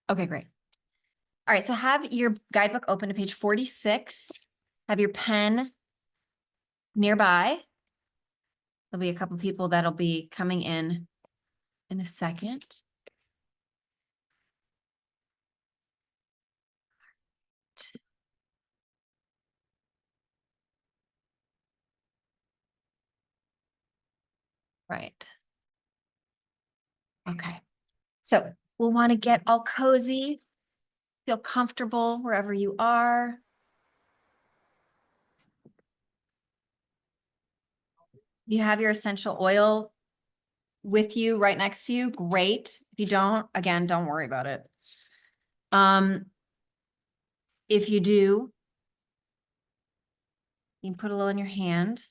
Okay, great. All right, so have your guidebook open to page 46. Have your pen nearby. There'll be a couple people that'll be coming in a second. Right. Okay. So we'll want to get all cozy, feel comfortable wherever you are. You have your essential oil with you right next to you. Great. If you don't, again, don't worry about it. If you do, you can put a little in your hand.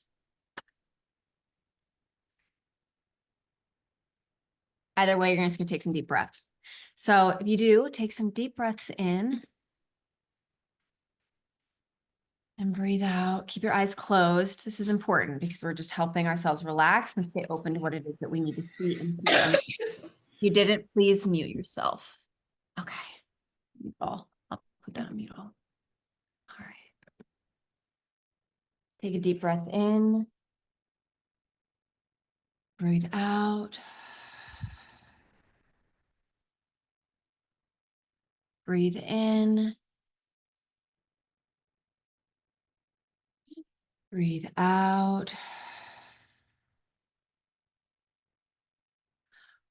Either way, you're just going to take some deep breaths. So if you do, take some deep breaths in and breathe out. Keep your eyes closed. This is important because we're just helping ourselves relax and stay open to what it is that we need to see and feel. If you didn't, please mute yourself. Okay. Mute all. I'll put that on mute all. All right. Take a deep breath in. Breathe out. Breathe in. Breathe out.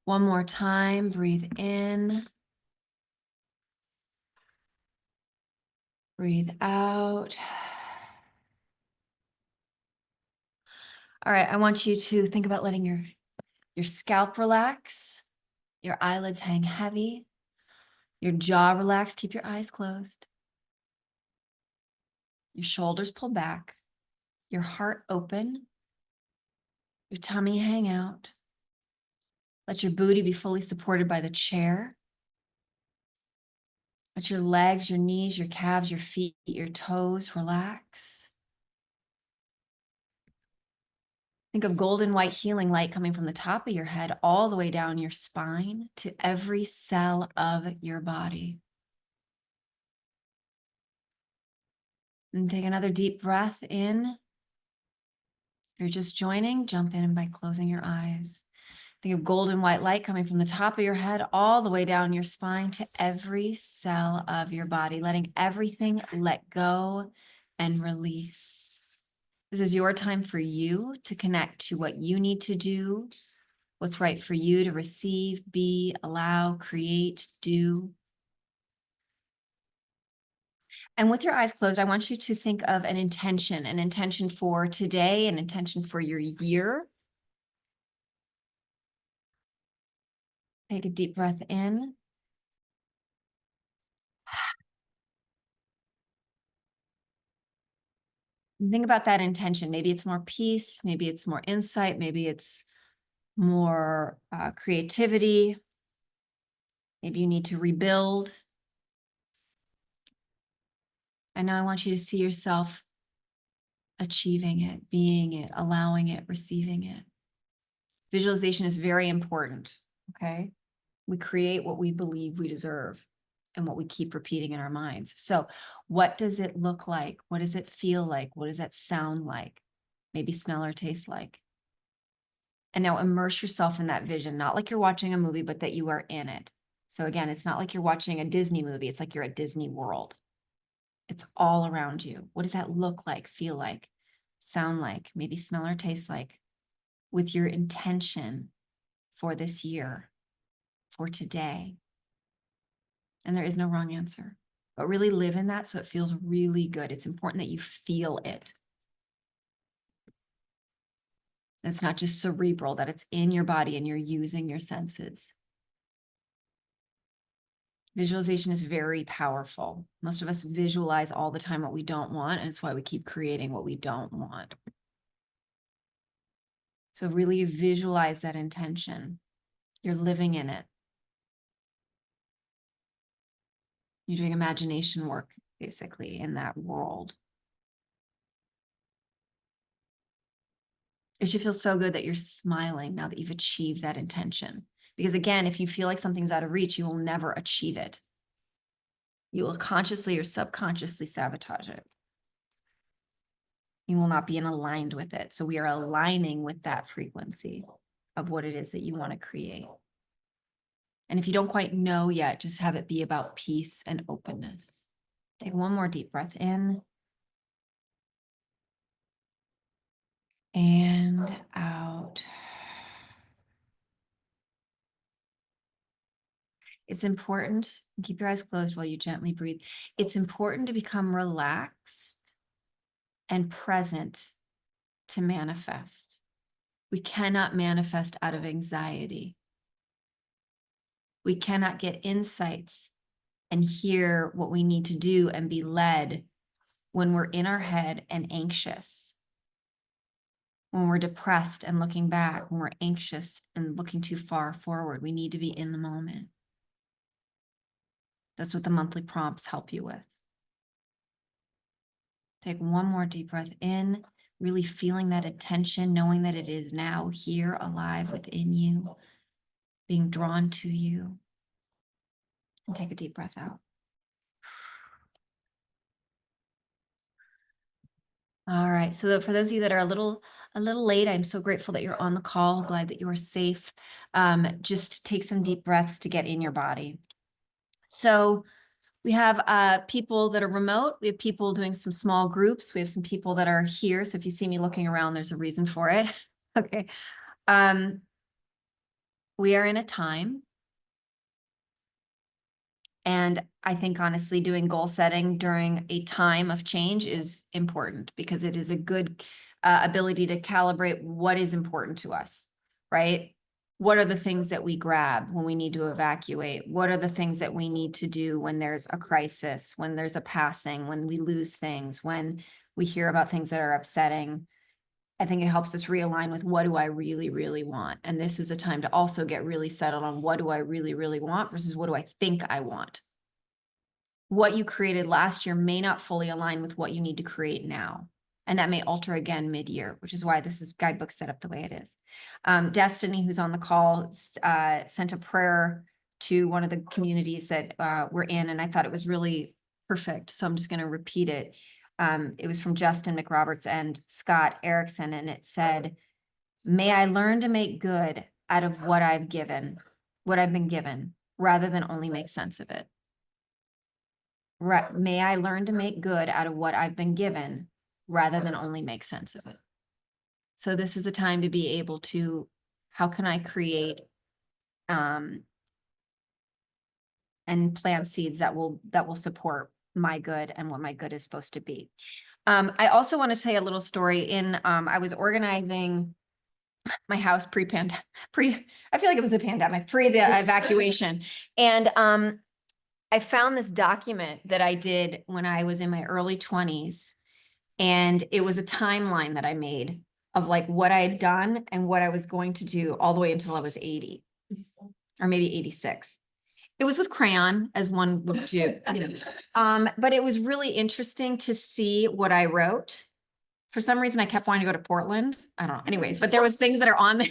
One more time. Breathe in. Breathe out. All right, I want you to think about letting your scalp relax, your eyelids hang heavy, your jaw relax, keep your eyes closed, your shoulders pull back, your heart open, your tummy hang out. Let your booty be fully supported by the chair. Let your legs, your knees, your calves, your feet, your toes relax. Think of golden white healing light coming from the top of your head all the way down your spine to every cell of your body. And take another deep breath in. If you're just joining, jump in by closing your eyes. Think of golden white light coming from the top of your head all the way down your spine to every cell of your body, letting everything let go and release. This is your time for you to connect to what you need to do, what's right for you to receive, be, allow, create, do. And with your eyes closed, I want you to think of an intention for today, an intention for your year. Take a deep breath in. And think about that intention. Maybe it's more peace, maybe it's more insight, maybe it's more creativity. Maybe you need to rebuild. And now I want you to see yourself achieving it, being it, allowing it, receiving it. Visualization is very important, okay? We create what we believe we deserve and what we keep repeating in our minds. So what does it look like? What does it feel like? What does that sound like? Maybe smell or taste like? And now immerse yourself in that vision, not like you're watching a movie, but that you are in it. So again, it's not like you're watching a Disney movie. It's like you're at Disney World. It's all around you. What does that look like, feel like, sound like, maybe smell or taste like, with your intention for this year, for today? And there is no wrong answer, but really live in that so it feels really good. It's important that you feel it. It's not just cerebral, that it's in your body and you're using your senses. Visualization is very powerful. Most of us visualize all the time what we don't want, and it's why we keep creating what we don't want. So really visualize that intention. You're living in it. You're doing imagination work, basically, in that world. It should feel so good that you're smiling now that you've achieved that intention. Because again, if you feel like something's out of reach, you will never achieve it. You will consciously or subconsciously sabotage it. You will not be aligned with it. So we are aligning with that frequency of what it is that you want to create. And if you don't quite know yet, just have it be about peace and openness. Take one more deep breath in and out. It's important, keep your eyes closed while you gently breathe. It's important to become relaxed and present to manifest. We cannot manifest out of anxiety. We cannot get insights and hear what we need to do and be led when we're in our head and anxious. When we're depressed and looking back, when we're anxious and looking too far forward, we need to be in the moment. That's what the monthly prompts help you with. Take one more deep breath in, really feeling that attention, knowing that it is now here, alive within you, being drawn to you. And take a deep breath out. All right. So for those of you that are a little late, I'm so grateful that you're on the call. Glad that you are safe. Just take some deep breaths to get in your body. So we have people that are remote. We have people doing some small groups. We have some people that are here. So if you see me looking around, there's a reason for it. Okay. We are in a time. And I think honestly, doing goal setting during a time of change is important because it is a good ability to calibrate what is important to us, right? What are the things that we grab when we need to evacuate? What are the things that we need to do when there's a crisis, when there's a passing, when we lose things, when we hear about things that are upsetting? I think it helps us realign with what do I really, really want? And this is a time to also get really settled on what do I really, really want versus what do I think I want? What you created last year may not fully align with what you need to create now. And that may alter again mid-year, which is why this is Guidebook set up the way it is. Destiny, who's on the call, sent a prayer to one of the communities that we're in, and I thought it was really perfect. So I'm just going to repeat it. It was from Justin McRoberts and Scott Erickson, and it said, "May I learn to make good out of what I've been given, rather than only make sense of it. May I learn to make good out of what I've been given, rather than only make sense of it." So this is a time to be able to, how can I create and plant seeds that will support my good and what my good is supposed to be. I also want to tell you a little story. I was organizing my house I feel like it was a pandemic, pre the evacuation. And I found this document that I did when I was in my early 20s. And it was a timeline that I made of like what I had done and what I was going to do all the way until I was 80 or maybe 86. It was with crayon, as one would do. But it was really interesting to see what I wrote. For some reason, I kept wanting to go to Portland. I don't know. Anyways, but there was things that are on there.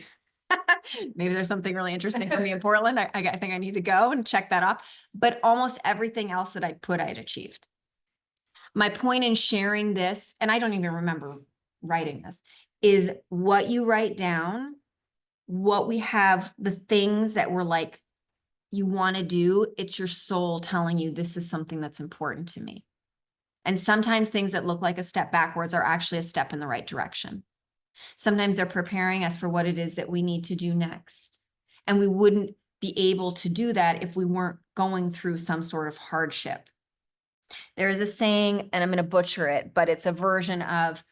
Maybe there's something really interesting for me in Portland. I think I need to go and check that off. But almost everything else that I'd achieved. My point in sharing this, and I don't even remember writing this, is what you write down, what we have, the things that we're like, you want to do, it's your soul telling you this is something that's important to me. And sometimes things that look like a step backwards are actually a step in the right direction. Sometimes they're preparing us for what it is that we need to do next. And we wouldn't be able to do that if we weren't going through some sort of hardship. There is a saying, and I'm going to butcher it, but it's a version of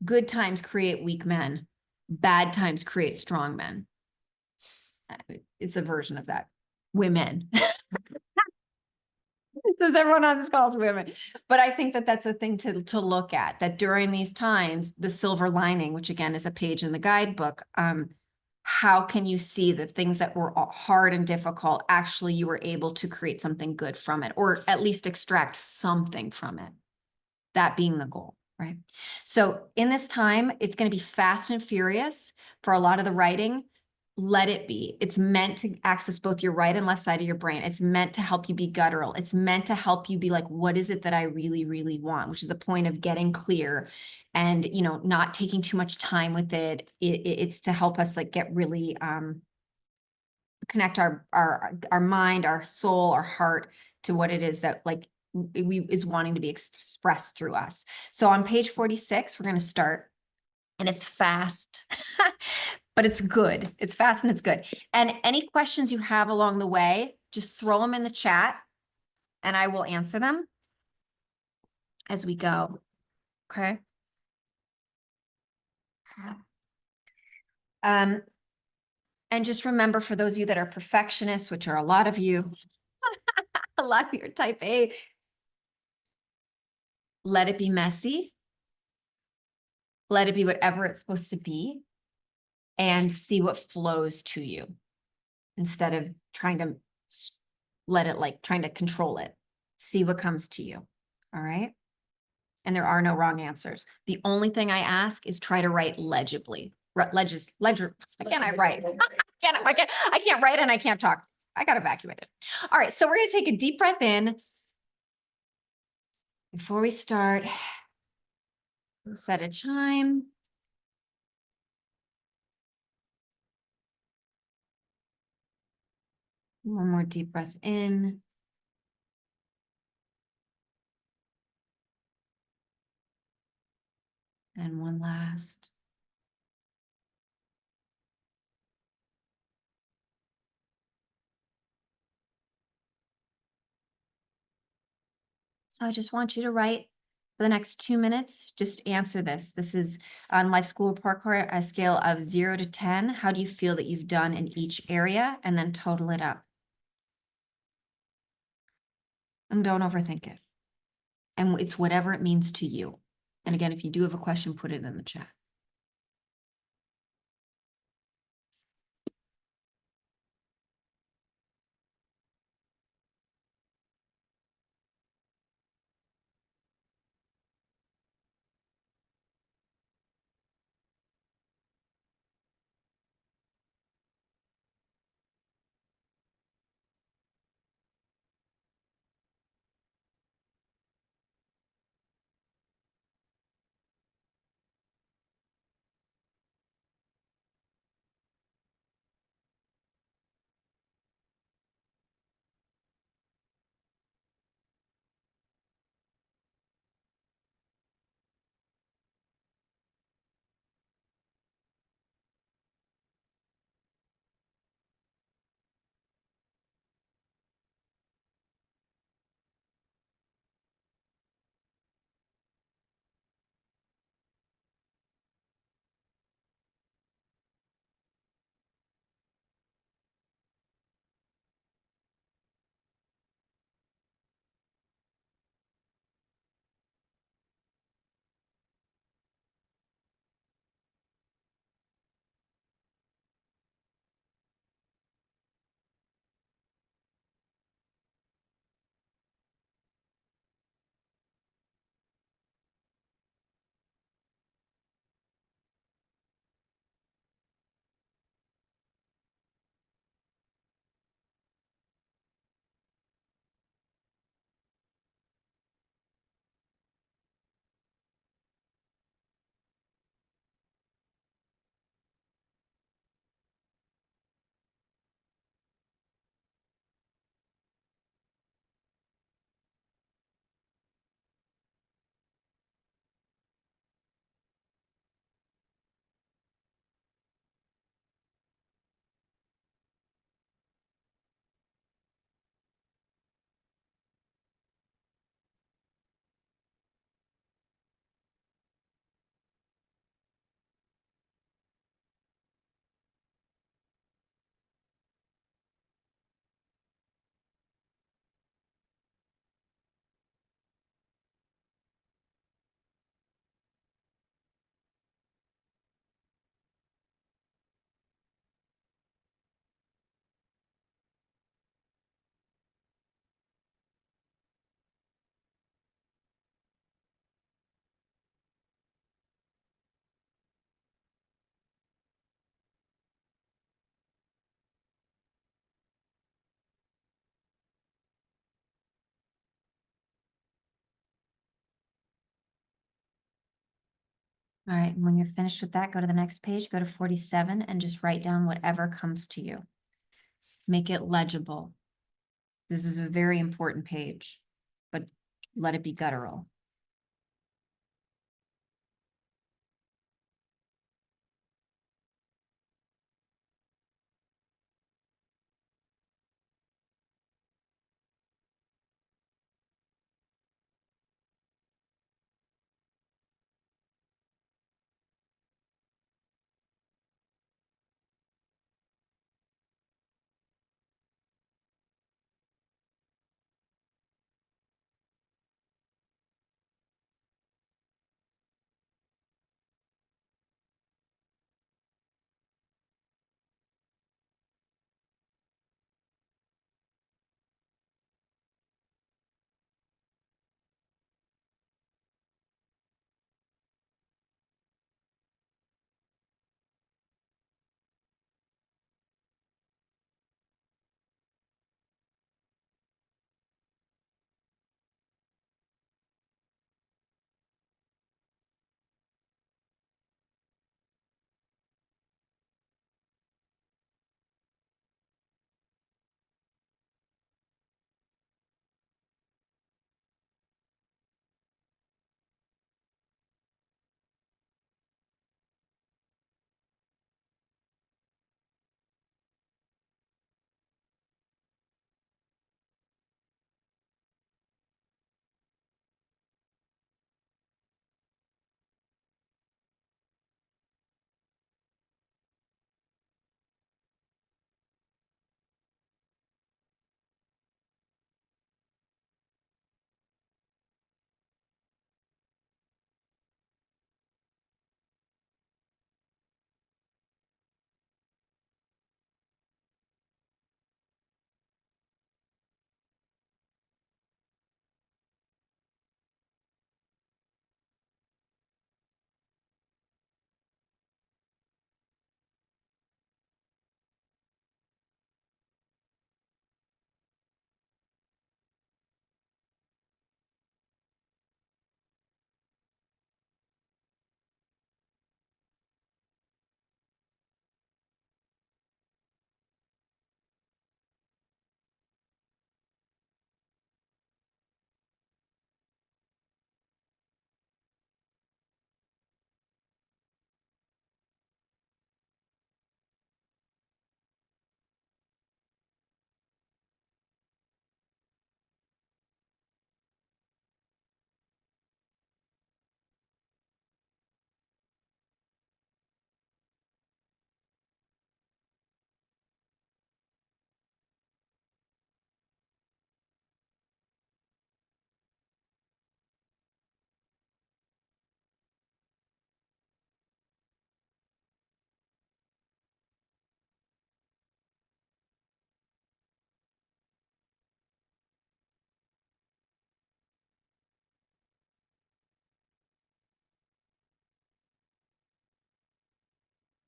good times create weak men, bad times create strong men. It's a version of that. Women. Says everyone on this call is women. But I think that that's a thing to look at, that during these times, the silver lining, which again is a page in the guidebook, how can you see the things that were hard and difficult, actually you were able to create something good from it, or at least extract something from it, that being the goal, right? So in this time, it's going to be fast and furious for a lot of the writing. let it be. It's meant to access both your right and left side of your brain. It's meant to help you be guttural. It's meant to help you be like, what is it that I really, really want? Which is the point of getting clear and, not taking too much time with it. It's to help us like get really connect our mind, our soul, our heart to what it is that like we is wanting to be expressed through us. So on page 46, we're going to start, and it's fast, but it's good. It's fast and it's good. And any questions you have along the way, just throw them in the chat and I will answer them as we go. Okay. Um, and just remember, for those of you that are perfectionists, which are a lot of you, a lot of you are type A, let it be messy. Let it be whatever it's supposed to be and see what flows to you instead of trying to let it, like trying to control it. See what comes to you. All right. And there are no wrong answers. The only thing I ask is try to write legibly. Ledger. Again, I write. I can't write and I can't talk. I got evacuated. All right. So we're going to take a deep breath in. Before we start, set a chime. One more deep breath in. And one last. So I just want you to write for the next 2 minutes. Just answer this. This is on Life School Report Card, a scale of 0 to 10. How do you feel that you've done in each area? And then total it up. And don't overthink it. And it's whatever it means to you. And again, if you do have a question, put it in the chat. All right, and when you're finished with that, go to the next page, go to 47 and just write down whatever comes to you. Make it legible. This is a very important page, but let it be guttural.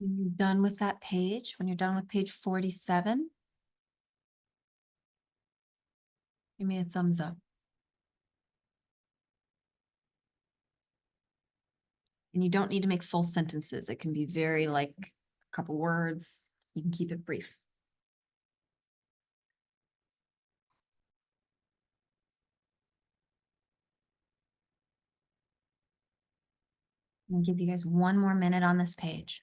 When you're done with that page, when you're done with page 47, give me a thumbs up. And you don't need to make full sentences. It can be very like a couple words. You can keep it brief. I'll give you guys one more minute on this page.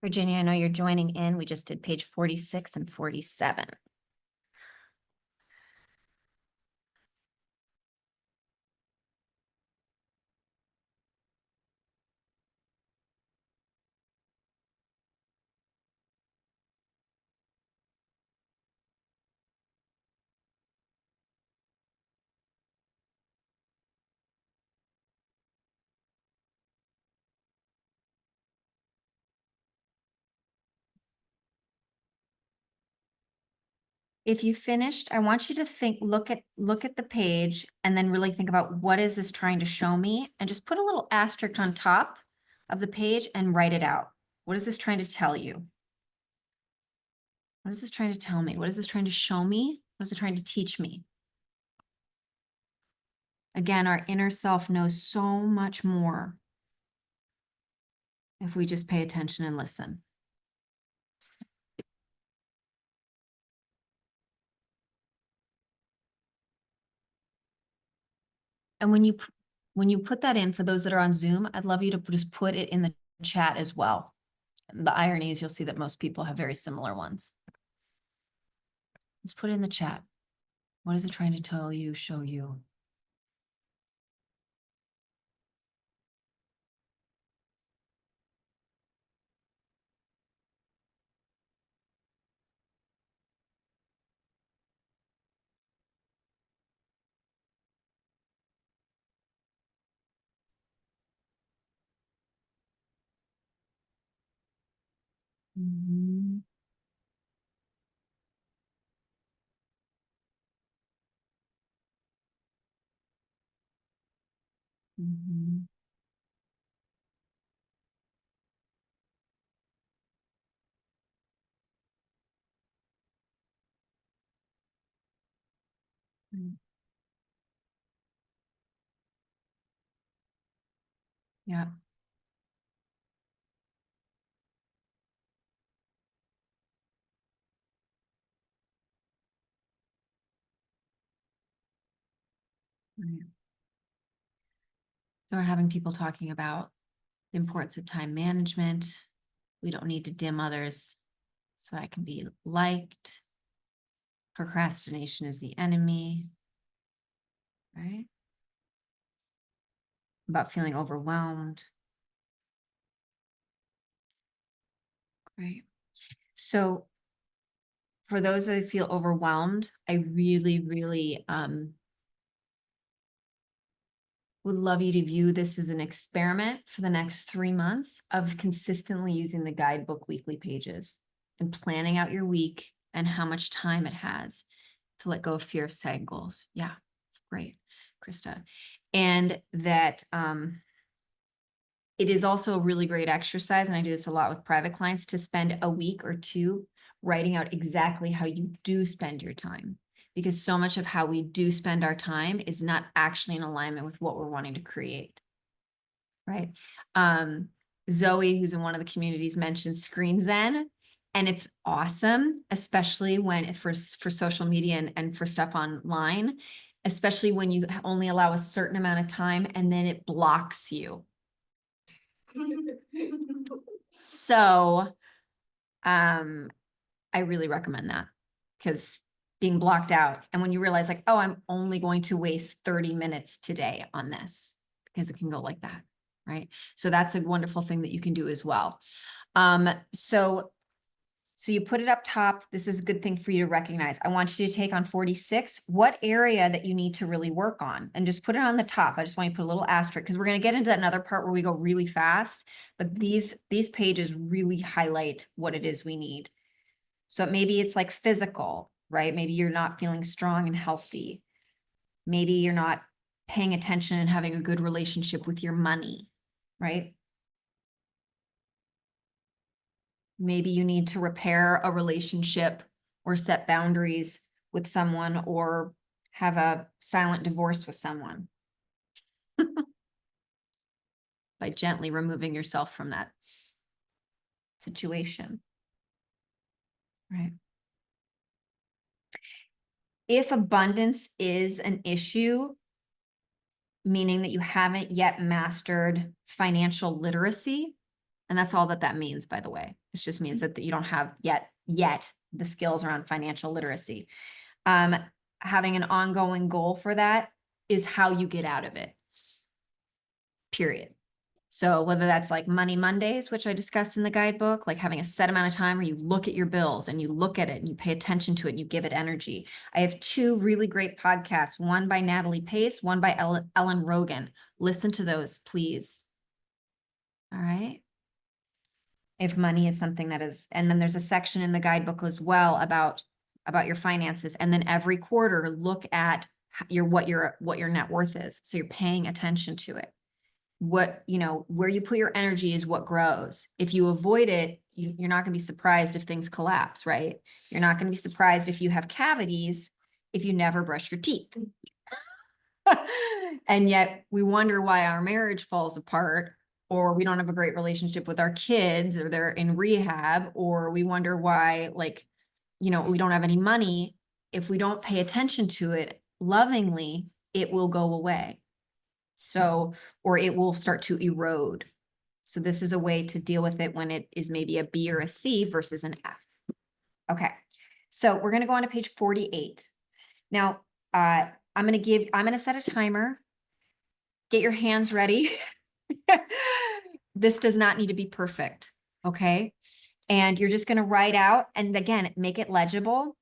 Virginia, I know you're joining in. We just did page 46 and 47. If you finished, I want you to look at the page and then really think about what is this trying to show me, and just put a little asterisk on top of the page and write it out. What is this trying to tell you? What is this trying to tell me? What is this trying to show me? What is it trying to teach me? Again, our inner self knows so much more if we just pay attention and listen. And when you put that in, for those that are on Zoom, I'd love you to just put it in the chat as well. The irony is you'll see that most people have very similar ones. Let's put it in the chat. What is it trying to tell you, show you? Mhm. Mhm. Mm. Yeah. Right. So we're having people talking about the importance of time management. We don't need to dim others so I can be liked. Procrastination is the enemy, right? About feeling overwhelmed. Right. So for those that feel overwhelmed, I really, really would love you to view this as an experiment for the next 3 months of consistently using the guidebook weekly pages and planning out your week and how much time it has to let go of fear of setting goals. Yeah, great, Krista. And that it is also a really great exercise, and I do this a lot with private clients, to spend a week or two writing out exactly how you do spend your time. Because so much of how we do spend our time is not actually in alignment with what we're wanting to create. Right. Zoe, who's in one of the communities, mentioned Screen Zen, and it's awesome, especially when for social media and for stuff online, especially when you only allow a certain amount of time and then it blocks you. So, I really recommend that, because being blocked out, and when you realize like, oh, I'm only going to waste 30 minutes today on this, because it can go like that, right? So that's a wonderful thing that you can do as well. So you put it up top. This is a good thing for you to recognize. I want you to take on 46, what area that you need to really work on, and just put it on the top. I just want you to put a little asterisk, because we're going to get into another part where we go really fast, but these pages really highlight what it is we need. So maybe it's like physical, right? Maybe you're not feeling strong and healthy. Maybe you're not paying attention and having a good relationship with your money, right? Maybe you need to repair a relationship or set boundaries with someone, or have a silent divorce with someone by gently removing yourself from that situation, right? If abundance is an issue, meaning that you haven't yet mastered financial literacy, And that's all that that means, by the way. It just means that you don't have yet the skills around financial literacy. Having an ongoing goal for that is how you get out of it, period. So whether that's like Money Mondays, which I discussed in the guidebook, like having a set amount of time where you look at your bills and you look at it and you pay attention to it and you give it energy. I have two really great podcasts, one by Natalie Pace, one by Ellen Rogan. Listen to those, please. All right. If money is something that is, and then there's a section in the guidebook as well about your finances. And then every quarter, look at what your net worth is. So you're paying attention to it. What, where you put your energy is what grows. If you avoid it, you're not going to be surprised if things collapse, right? You're not going to be surprised if you have cavities if you never brush your teeth. And yet we wonder why our marriage falls apart, or we don't have a great relationship with our kids, or they're in rehab, or we wonder why, we don't have any money. If we don't pay attention to it lovingly, it will go away. So, or it will start to erode. So this is a way to deal with it when it is maybe a B or a C versus an F. Okay, so we're going to go on to page 48. Now, I'm going to set a timer. Get your hands ready. This does not need to be perfect, okay? And you're just going to write out, and again, make it legible,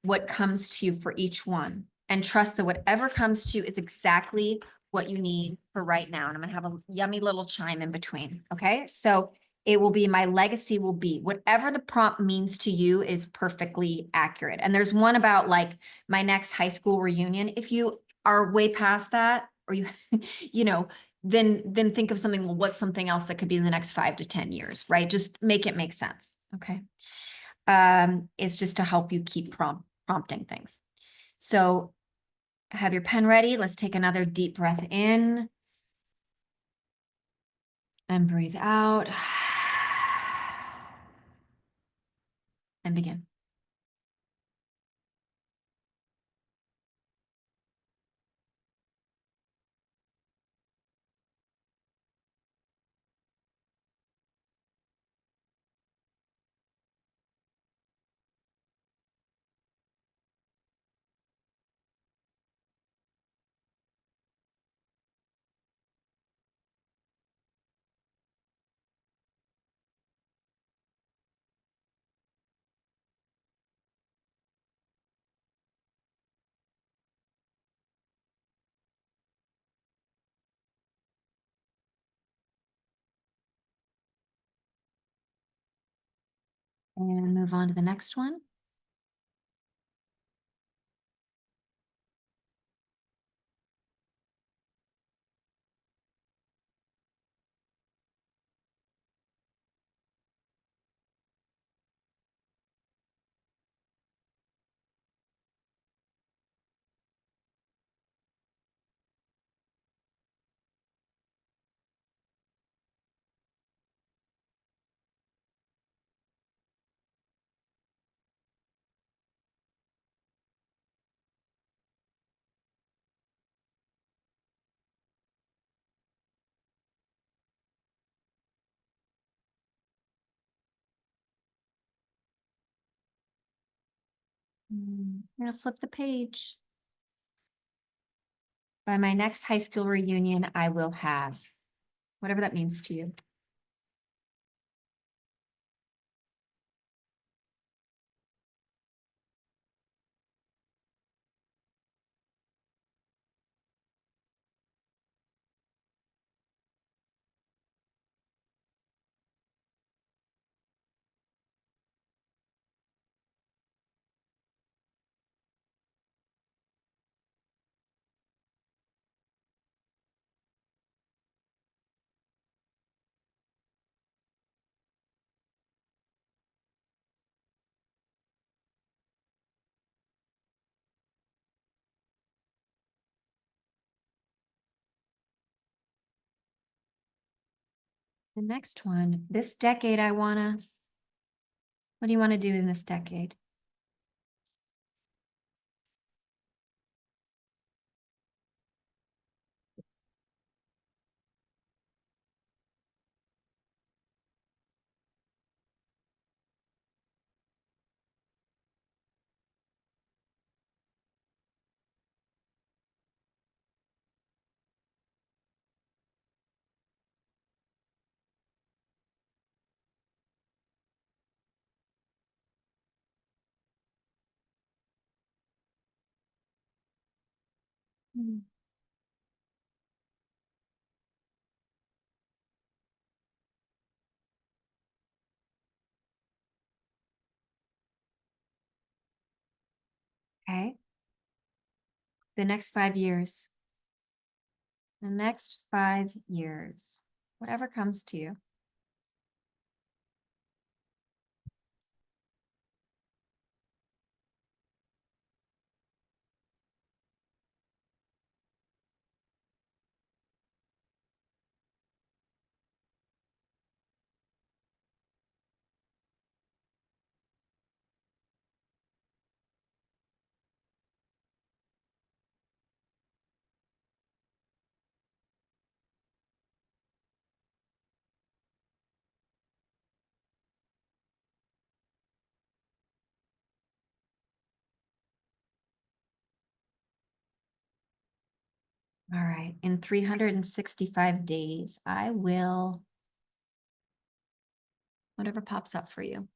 what comes to you for each one. And trust that whatever comes to you is exactly what you need for right now. And I'm going to have a yummy little chime in between, okay? So it will be, my legacy will be, whatever the prompt means to you is perfectly accurate. And there's one about like my next high school reunion. If you are way past that, or you, then think of something, well, what's something else that could be in the next 5 to 10 years, right? Just make it make sense, okay? It's just to help you keep prompting things. So have your pen ready. Let's take another deep breath in and breathe out and begin. And move on to the next one. I'm gonna flip the page. By my next high school reunion, I will have whatever that means to you. The next one, this decade, what do you want to do in this decade? Mm. Okay. The next 5 years. The next 5 years. Whatever comes to you. All right. In 365 days, I will, whatever pops up for you.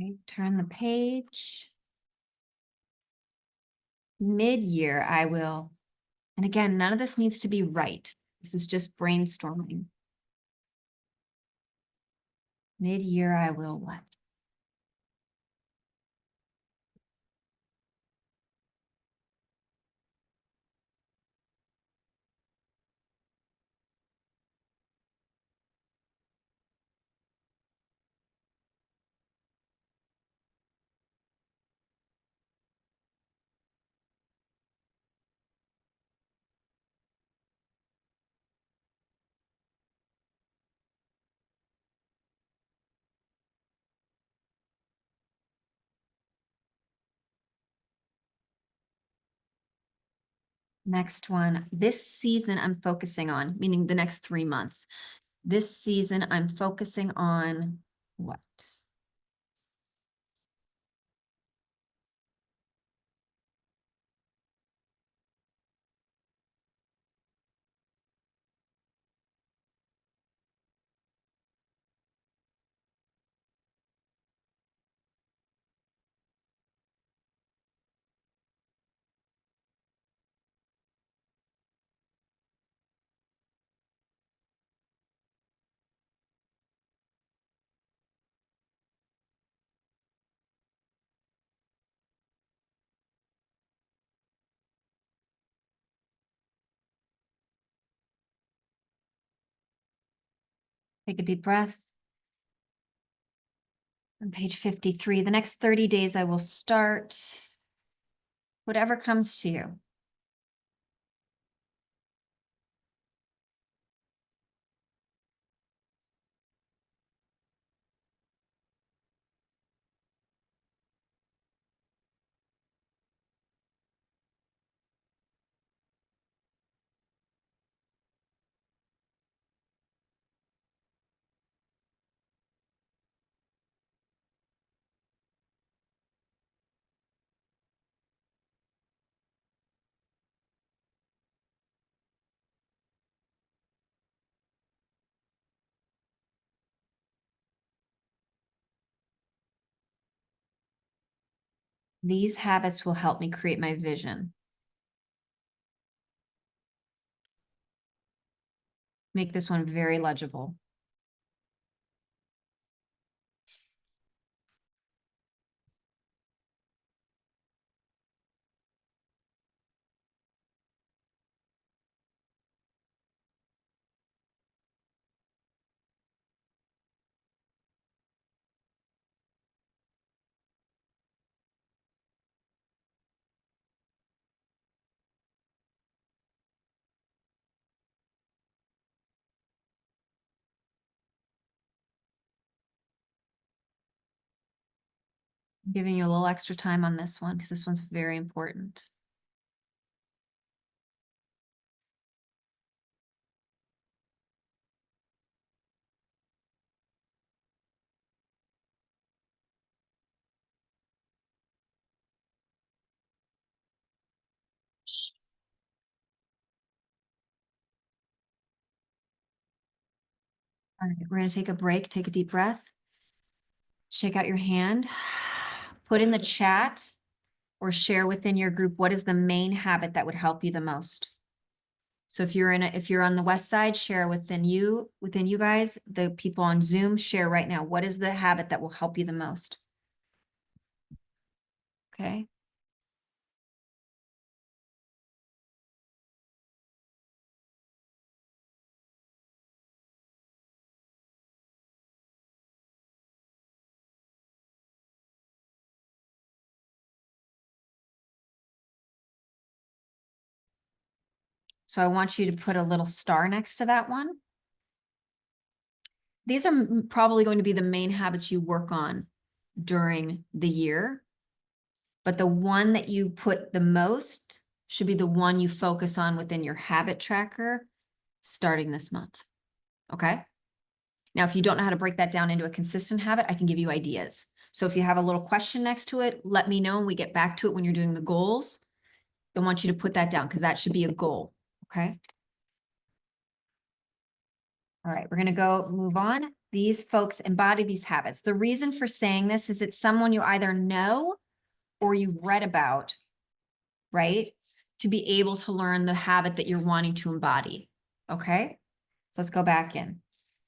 Okay, turn the page. Mid-year, I will, and again, none of this needs to be right. This is just brainstorming. Mid-year, I will what? Next one, this season I'm focusing on, meaning the next 3 months. This season I'm focusing on what? Take a deep breath. On page 53, the next 30 days I will start whatever comes to you. These habits will help me create my vision. Make this one very legible. I'm giving you a little extra time on this one because this one's very important. All right, we're going to take a break, take a deep breath, shake out your hand, put in the chat or share within your group what is the main habit that would help you the most. So if you're on the west side, share within you guys, the people on Zoom, share right now. What is the habit that will help you the most? Okay. So I want you to put a little star next to that one. These are probably going to be the main habits you work on during the year, but the one that you put the most should be the one you focus on within your habit tracker starting this month. Okay. Now, if you don't know how to break that down into a consistent habit, I can give you ideas. So if you have a little question next to it, let me know and we get back to it when you're doing the goals. I want you to put that down because that should be a goal. Okay. All right, we're going to move on. These folks embody these habits. The reason for saying this is it's someone you either know or you've read about, right? To be able to learn the habit that you're wanting to embody. Okay. So let's go back in.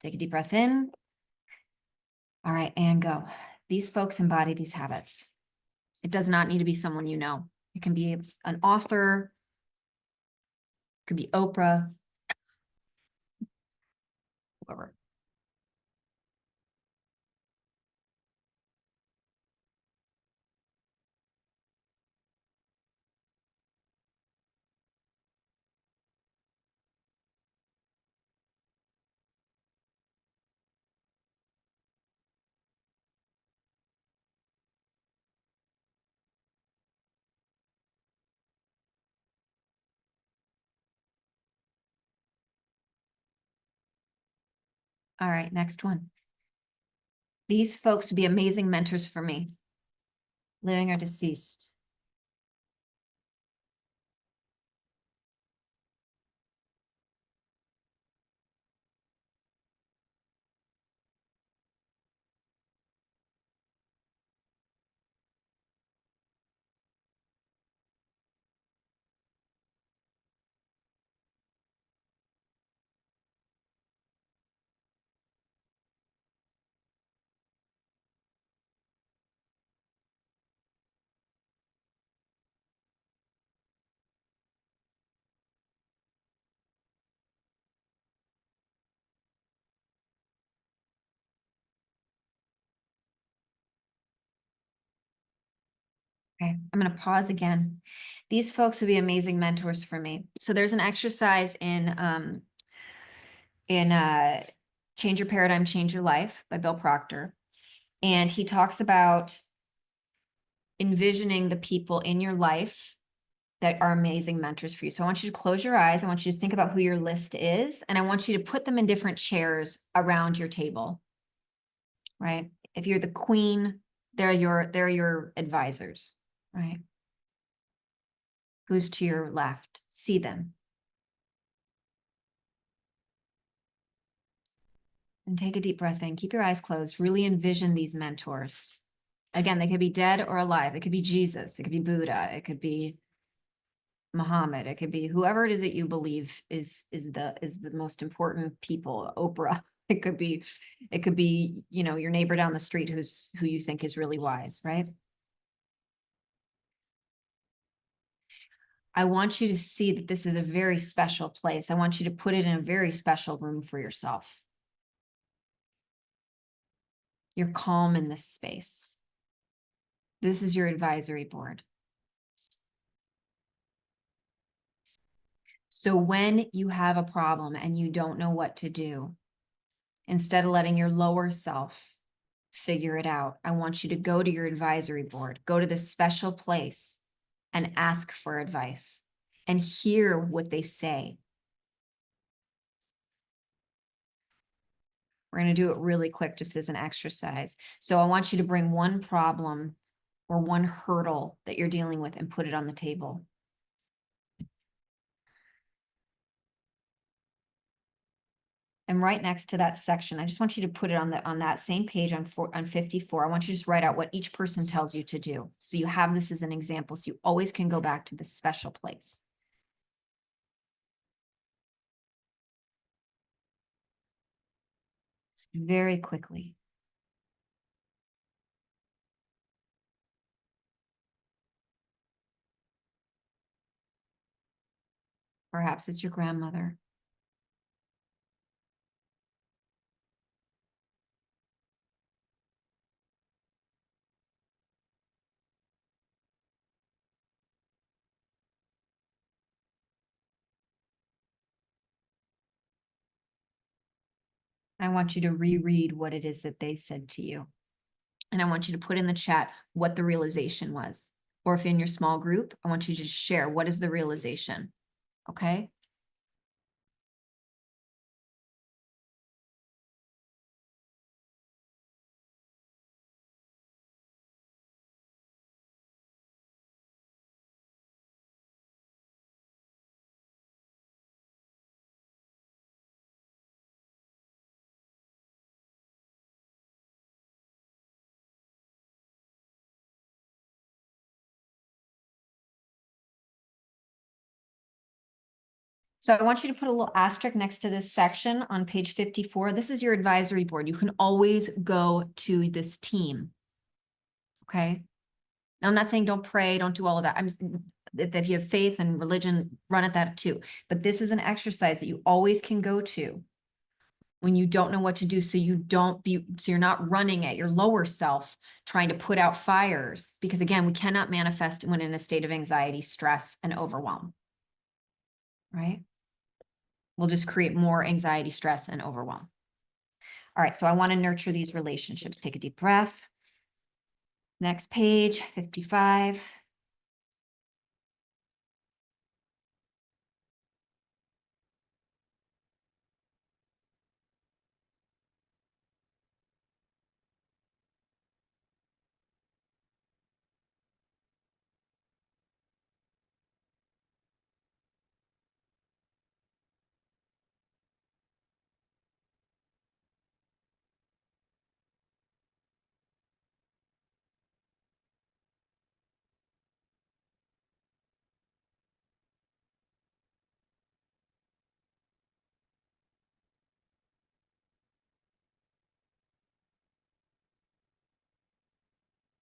Take a deep breath in. All right, and go. These folks embody these habits. It does not need to be someone you know. It can be an author, it could be Oprah, whoever. All right, next one. These folks would be amazing mentors for me, living or deceased. Okay, I'm going to pause again. These folks would be amazing mentors for me. So there's an exercise in Change Your Paradigm, Change Your Life by Bill Proctor. And he talks about envisioning the people in your life that are amazing mentors for you. So I want you to close your eyes. I want you to think about who your list is, and I want you to put them in different chairs around your table, right? If you're the queen, they're your advisors, right? Who's to your left? See them. And take a deep breath in. Keep your eyes closed. Really envision these mentors. Again, they could be dead or alive. It could be Jesus. It could be Buddha. It could be Muhammad. It could be whoever it is that you believe is the most important people. Oprah. It could be, your neighbor down the street who you think is really wise, right? I want you to see that this is a very special place. I want you to put it in a very special room for yourself. You're calm in this space. This is your advisory board. So when you have a problem and you don't know what to do, instead of letting your lower self figure it out. I want you to go to your advisory board, go to this special place and ask for advice and hear what they say. We're going to do it really quick, just as an exercise. So I want you to bring one problem or one hurdle that you're dealing with and put it on the table. And right next to that section, I just want you to put it on that same page on 54. I want you to just write out what each person tells you to do. So you have this as an example. So you always can go back to this special place. Very quickly. Perhaps it's your grandmother. I want you to reread what it is that they said to you. And I want you to put in the chat what the realization was. Or if in your small group, I want you to just share what is the realization. Okay? So I want you to put a little asterisk next to this section on page 54. This is your advisory board. You can always go to this team. Okay. Now, I'm not saying don't pray, don't do all of that. If you have faith and religion, run at that too. But this is an exercise that you always can go to when you don't know what to do. So you're not running at your lower self trying to put out fires, because again, we cannot manifest when in a state of anxiety, stress, and overwhelm. Right? We'll just create more anxiety, stress, and overwhelm. All right, so I want to nurture these relationships. Take a deep breath. Next page, 55.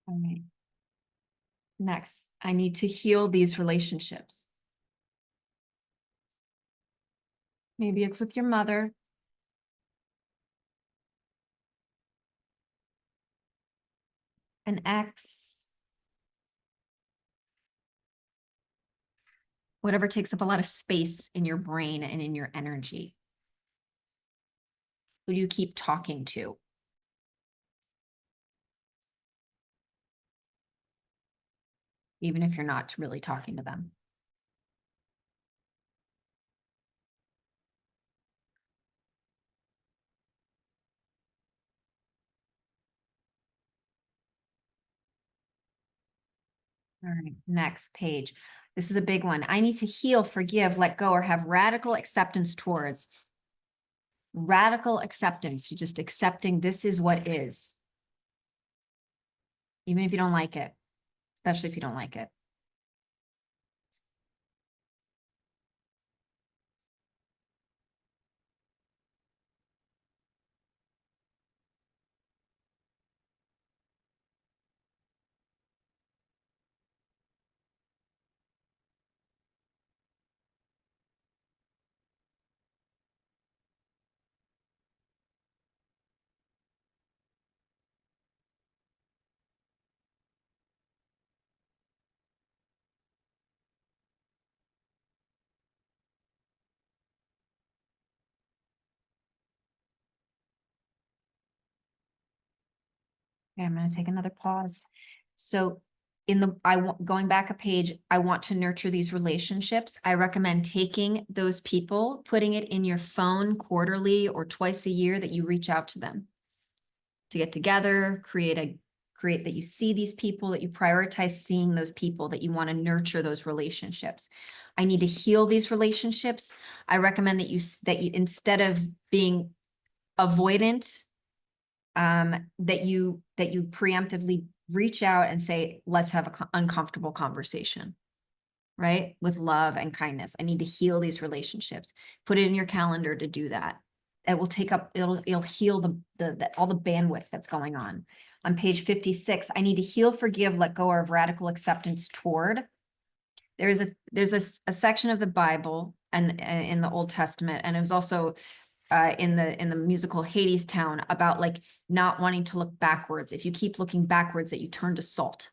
All right. Next, I need to heal these relationships. Maybe it's with your mother. An ex. Whatever takes up a lot of space in your brain and in your energy. Who do you keep talking to? Even if you're not really talking to them. All right, next page. This is a big one. I need to heal, forgive, let go, or have radical acceptance towards. Radical acceptance, you're just accepting this is what is. Even if you don't like it, especially if you don't like it. Okay, I'm going to take another pause. So going back a page, I want to nurture these relationships. I recommend taking those people, putting it in your phone quarterly or twice a year that you reach out to them to get together, create that you see these people, that you prioritize seeing those people, that you want to nurture those relationships. I need to heal these relationships. I recommend that you instead of being avoidant, that you preemptively reach out and say, let's have an uncomfortable conversation, right? With love and kindness. I need to heal these relationships. Put it in your calendar to do that. It will take up, it'll heal all the bandwidth that's going on. On page 56, I need to heal, forgive, let go of radical acceptance toward. There's a section of the Bible and in the Old Testament, and it was also in the musical Hadestown about like not wanting to look backwards. If you keep looking backwards, that you turn to salt,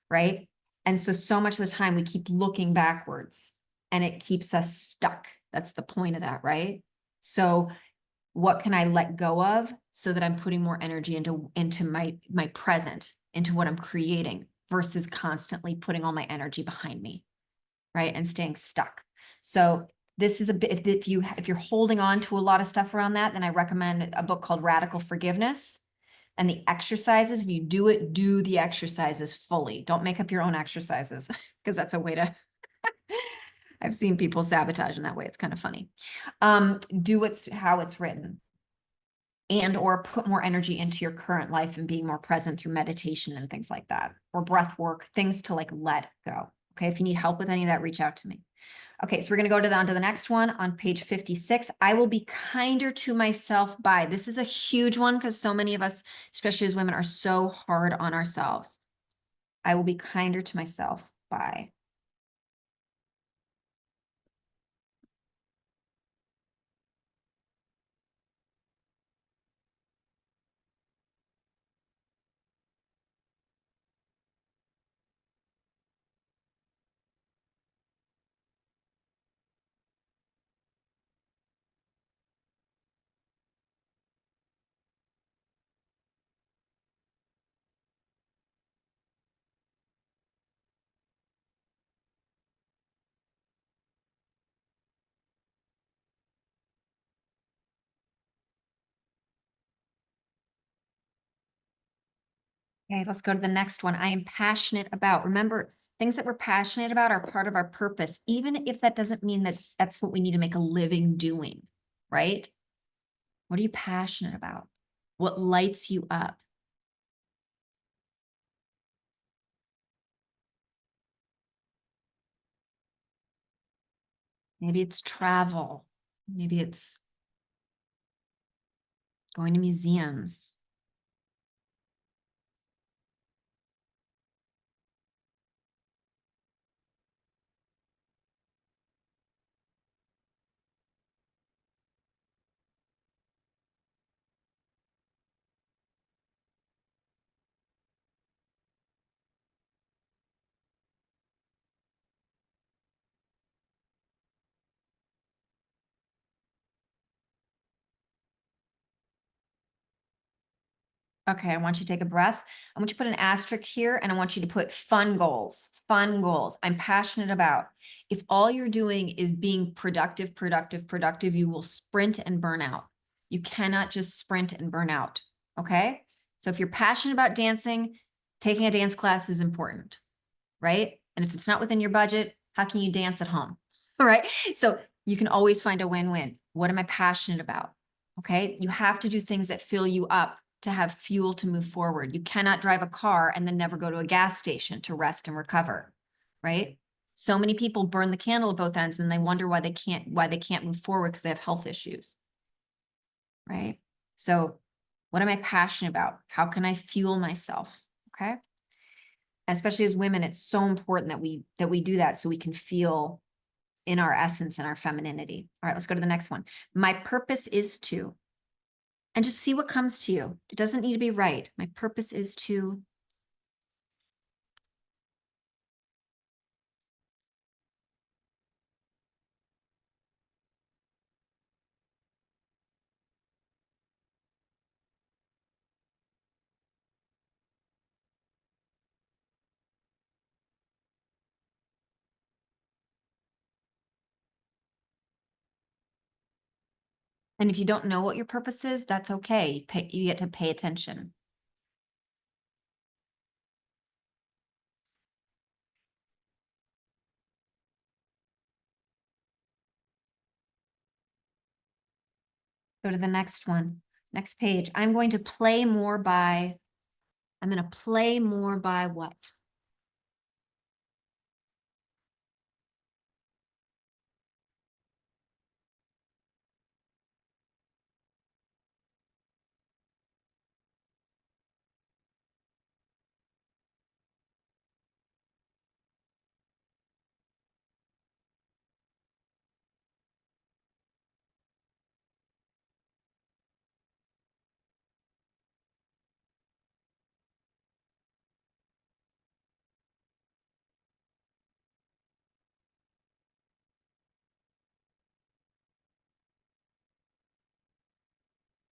right? And so much of the time we keep looking backwards and it keeps us stuck. That's the point of that, right? So what can I let go of so that I'm putting more energy into my present, into what I'm creating versus constantly putting all my energy behind me, right? And staying stuck. So this is a bit, if you're holding on to a lot of stuff around that, then I recommend a book called Radical Forgiveness. And the exercises, if you do the exercises fully. Don't make up your own exercises because that's a way to, I've seen people sabotage in that way. It's kind of funny. Do how it's written, and or put more energy into your current life and being more present through meditation and things like that, or breath work, things to like let go. Okay, if you need help with any of that, reach out to me. Okay, so we're going to go on to the next one on page 56. I will be kinder to myself by. This is a huge one because so many of us, especially as women, are so hard on ourselves. I will be kinder to myself by. Okay, let's go to the next one. I am passionate about. Remember, things that we're passionate about are part of our purpose, even if that doesn't mean that that's what we need to make a living doing, right? What are you passionate about? What lights you up? Maybe it's travel. Maybe it's going to museums. Okay, I want you to take a breath. I want you to put an asterisk here and I want you to put fun goals. Fun goals. I'm passionate about. If all you're doing is being productive, you will sprint and burn out. You cannot just sprint and burn out. Okay. So if you're passionate about dancing, taking a dance class is important, right? And if it's not within your budget, how can you dance at home? All right. So you can always find a win-win. What am I passionate about? Okay. You have to do things that fill you up to have fuel to move forward. You cannot drive a car and then never go to a gas station to rest and recover, right? So many people burn the candle at both ends and they wonder why they can't move forward because they have health issues, right? So what am I passionate about? How can I fuel myself? Okay. Especially as women, it's so important that we do that so we can feel in our essence and our femininity. All right, let's go to the next one. My purpose is to, and just see what comes to you. It doesn't need to be right. My purpose is to. And if you don't know what your purpose is, that's okay. You get to pay attention. Go to the next one. Next page. I'm going to play more by what?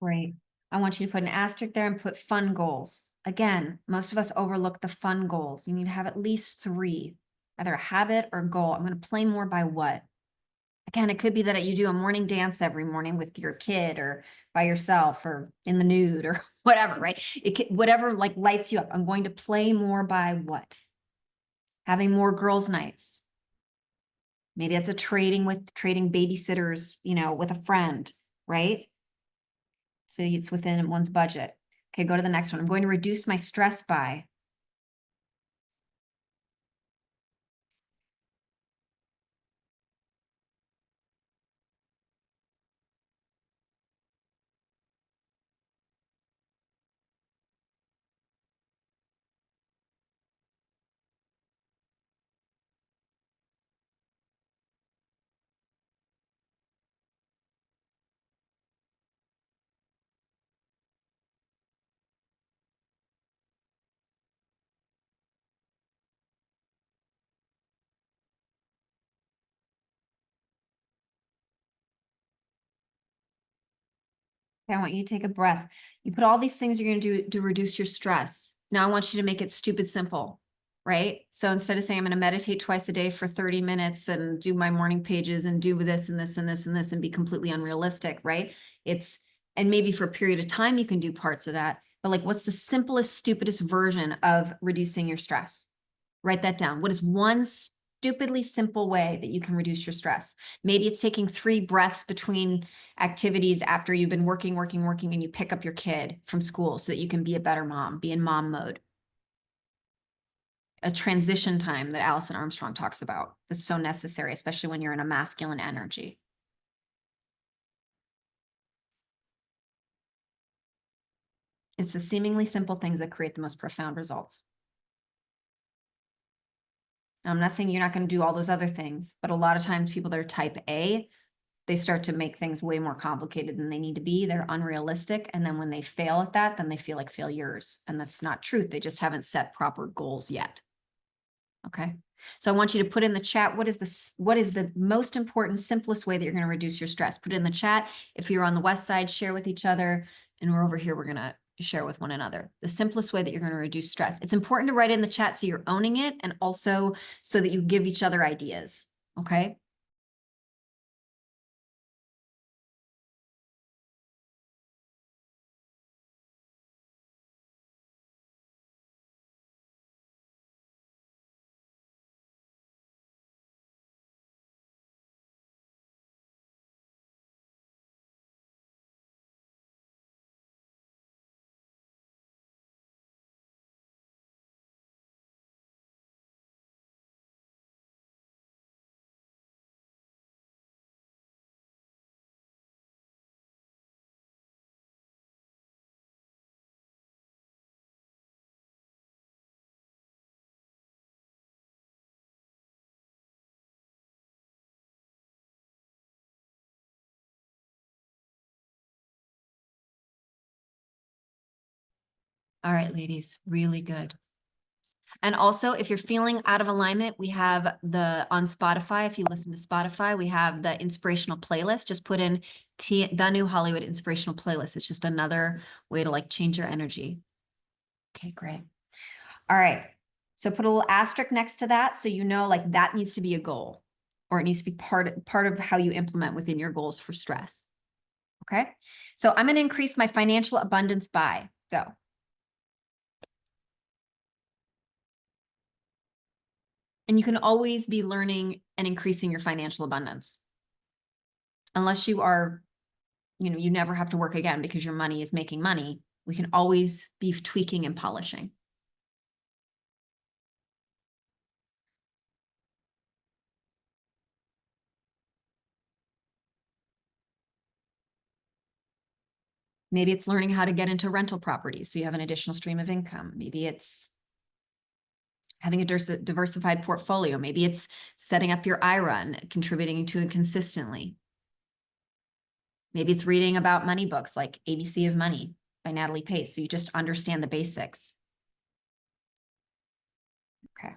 Great. I want you to put an asterisk there and put fun goals. Again, most of us overlook the fun goals. You need to have at least 3, either a habit or goal. I'm going to play more by what? Again, it could be that you do a morning dance every morning with your kid or by yourself or in the nude or whatever, right? Whatever like lights you up. I'm going to play more by what? Having more girls' nights. Maybe that's trading babysitters, with a friend, right? So it's within one's budget. Okay, go to the next one. I'm going to reduce my stress by. Okay, I want you to take a breath. You put all these things you're going to do to reduce your stress. Now I want you to make it stupid simple, right? So instead of saying I'm going to meditate twice a day for 30 minutes and do my morning pages and do this and this and this and this and be completely unrealistic, right? And maybe for a period of time you can do parts of that, but like what's the simplest, stupidest version of reducing your stress? Write that down. What is one stupidly simple way that you can reduce your stress? Maybe it's taking 3 breaths between activities after you've been working, and you pick up your kid from school so that you can be a better mom, be in mom mode. A transition time that Allison Armstrong talks about that's so necessary, especially when you're in a masculine energy. It's the seemingly simple things that create the most profound results. Now, I'm not saying you're not going to do all those other things, but a lot of times people that are type A, they start to make things way more complicated than they need to be. They're unrealistic. And then when they fail at that, then they feel like failures. And that's not truth. They just haven't set proper goals yet. Okay. So I want you to put in the chat, what is the most important, simplest way that you're going to reduce your stress? Put it in the chat. If you're on the west side, share with each other. And we're over here, we're going to share with one another. The simplest way that you're going to reduce stress. It's important to write in the chat so you're owning it and also so that you give each other ideas. Okay. All right, ladies, really good. And also, if you're feeling out of alignment, we have on Spotify, if you listen to Spotify, we have the inspirational playlist. Just put in the New Hollywood inspirational playlist. It's just another way to like change your energy. Okay, great. All right. So put a little asterisk next to that so you know like that needs to be a goal or it needs to be part of how you implement within your goals for stress. Okay. So I'm going to increase my financial abundance by, go. And you can always be learning and increasing your financial abundance. Unless you are, you never have to work again because your money is making money. We can always be tweaking and polishing. Maybe it's learning how to get into rental properties so you have an additional stream of income. Maybe it's having a diversified portfolio. Maybe it's setting up your IRA and contributing to it consistently. Maybe it's reading about money books like ABC of Money by Natalie Pace, so you just understand the basics. Okay.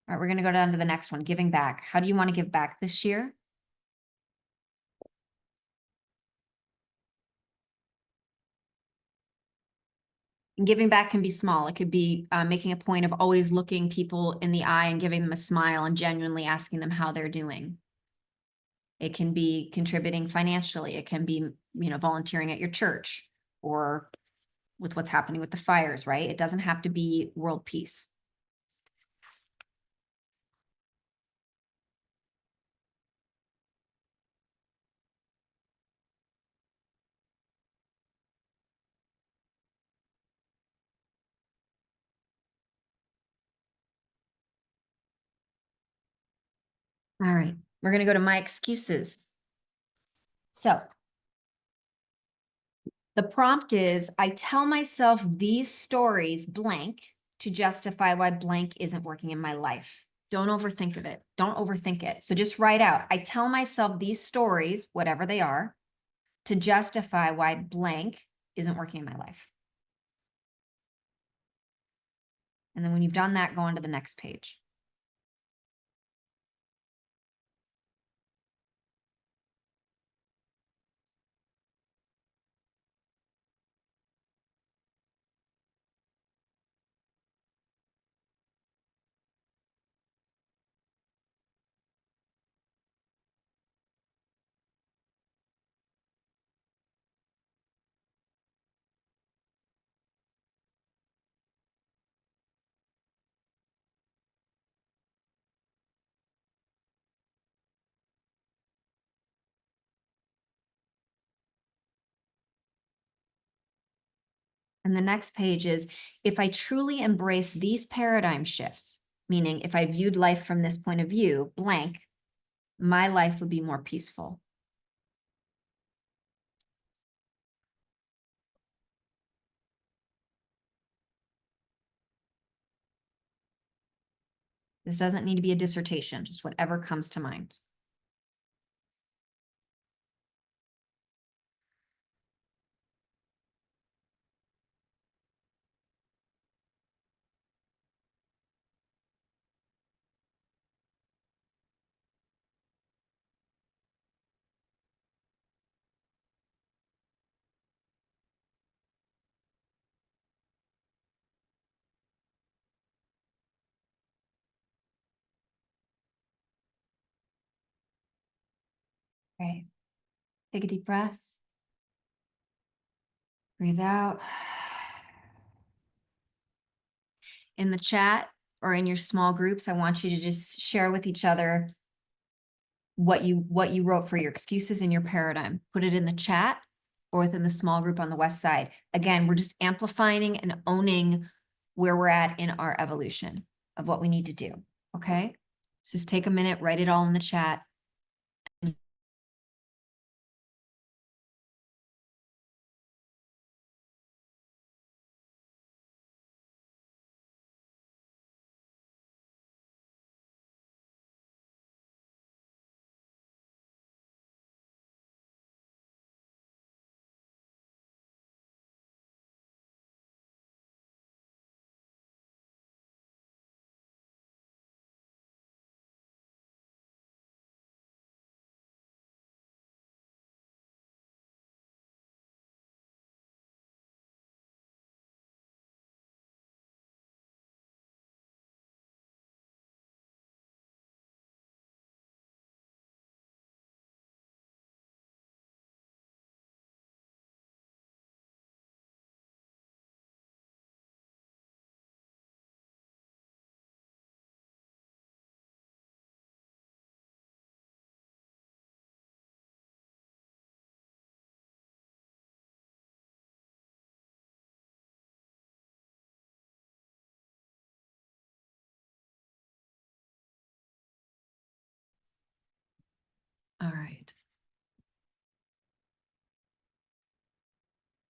All right, we're going to go down to the next one, giving back. How do you want to give back this year? And giving back can be small. It could be making a point of always looking people in the eye and giving them a smile and genuinely asking them how they're doing. It can be contributing financially. It can be, volunteering at your church or with what's happening with the fires, right? It doesn't have to be world peace. All right, we're going to go to my excuses. So the prompt is, I tell myself these stories blank to justify why blank isn't working in my life. Don't overthink of it. Don't overthink it. So just write out, I tell myself these stories, whatever they are, to justify why blank isn't working in my life. And then when you've done that, go on to the next page. And the next page is, if I truly embrace these paradigm shifts, meaning if I viewed life from this point of view, blank, my life would be more peaceful. This doesn't need to be a dissertation, just whatever comes to mind. Right. Take a deep breath. Breathe out. In the chat or in your small groups, I want you to just share with each other what you wrote for your excuses and your paradigm. Put it in the chat or within the small group on the west side. Again, we're just amplifying and owning where we're at in our evolution of what we need to do. Okay? So just take a minute, write it all in the chat.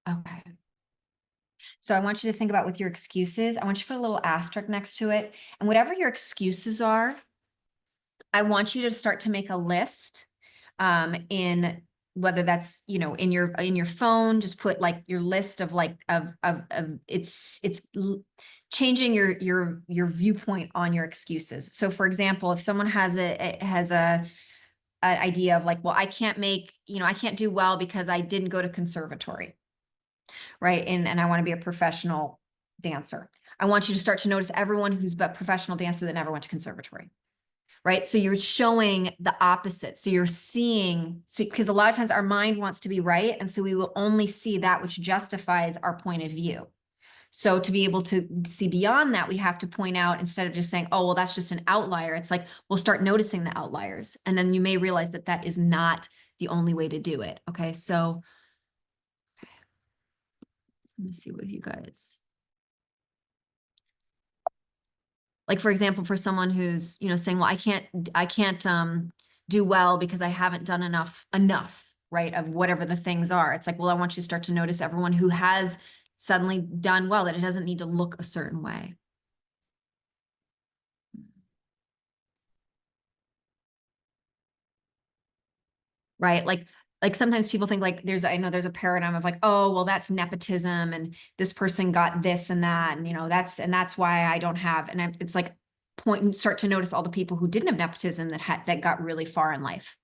Okay. So I want you to think about with your excuses. I want you to put a little asterisk next to it. And whatever your excuses are, I want you to start to make a list in whether that's, in your phone, just put like your list of like of changing your viewpoint on your excuses. So for example, if someone has a idea of like, well, I can't do well because I didn't go to conservatory, right? And I want to be a professional dancer. I want you to start to notice everyone who's a professional dancer that never went to conservatory, right? So you're showing the opposite. So you're seeing, because a lot of times our mind wants to be right. And so we will only see that which justifies our point of view. So to be able to see beyond that, we have to point out, instead of just saying, oh, well, that's just an outlier. It's like, we'll start noticing the outliers. And then you may realize that that is not the only way to do it. Okay. So let me see with you guys. Like, for example, for someone who's, saying, well, I can't do well because I haven't done enough, right? Of whatever the things are. It's like, well, I want you to start to notice everyone who has suddenly done well, that it doesn't need to look a certain way. Right? Like sometimes people think like I know there's a paradigm of like, oh, well, that's nepotism and this person got this and that. And that's why I don't have, and it's like point and start to notice all the people who didn't have nepotism that got really far in life.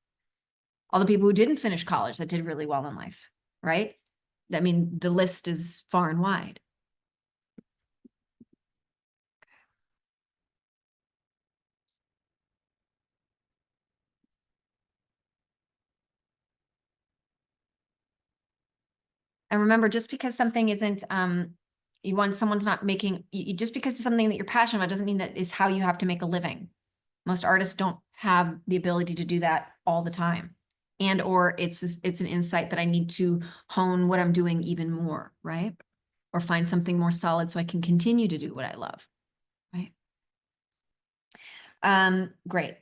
All the people who didn't finish college that did really well in life, right? I mean, the list is far and wide. And remember, just because something isn't, you want someone's not making, just because it's something that you're passionate about doesn't mean that is how you have to make a living. Most artists don't have the ability to do that all the time. And or it's an insight that I need to hone what I'm doing even more, right? Or find something more solid so I can continue to do what I love, right? Great.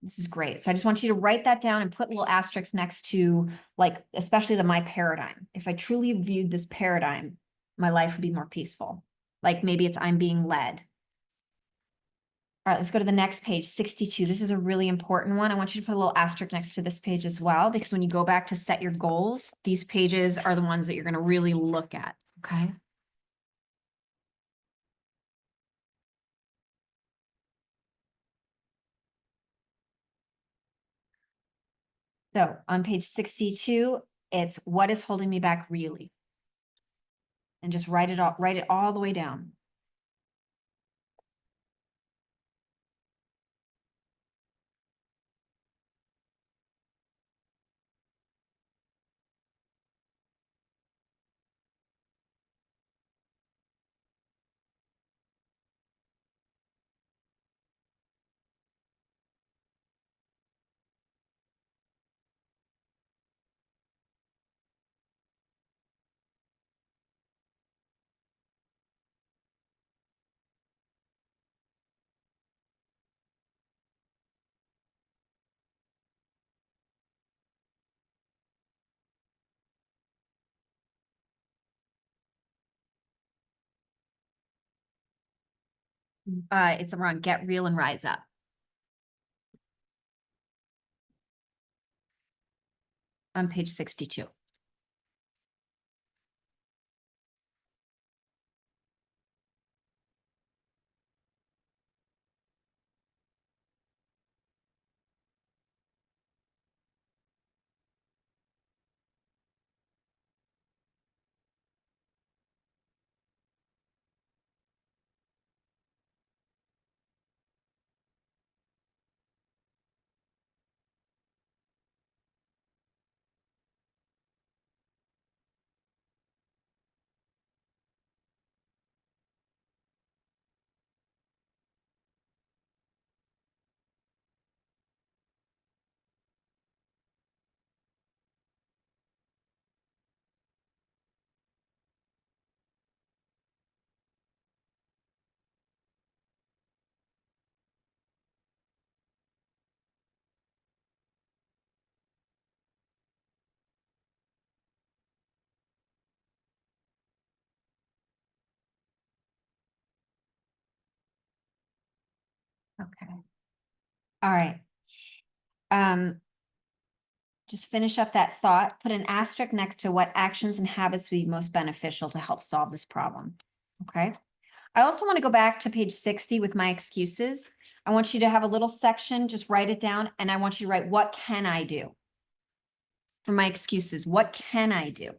This is great. So I just want you to write that down and put little asterisks next to, like, especially my paradigm. If I truly viewed this paradigm, my life would be more peaceful. Like maybe it's I'm being led. All right, let's go to the next page, 62. This is a really important one. I want you to put a little asterisk next to this page as well, because when you go back to set your goals, these pages are the ones that you're going to really look at. Okay. So on page 62, it's what is holding me back really? And just write it all the way down. It's around get real and rise up on page 62. Okay. All right. Just finish up that thought. Put an asterisk next to what actions and habits would be most beneficial to help solve this problem. Okay. I also want to go back to page 60 with my excuses. I want you to have a little section, just write it down, and I want you to write, what can I do? For my excuses, what can I do?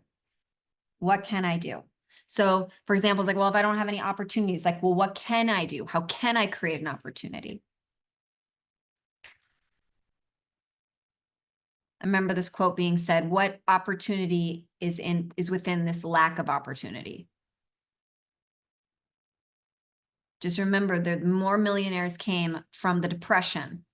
What can I do? So, for example, it's like, well, if I don't have any opportunities, like, well, what can I do? How can I create an opportunity? I remember this quote being said, what opportunity is within this lack of opportunity? Just remember that more millionaires came from the Depression.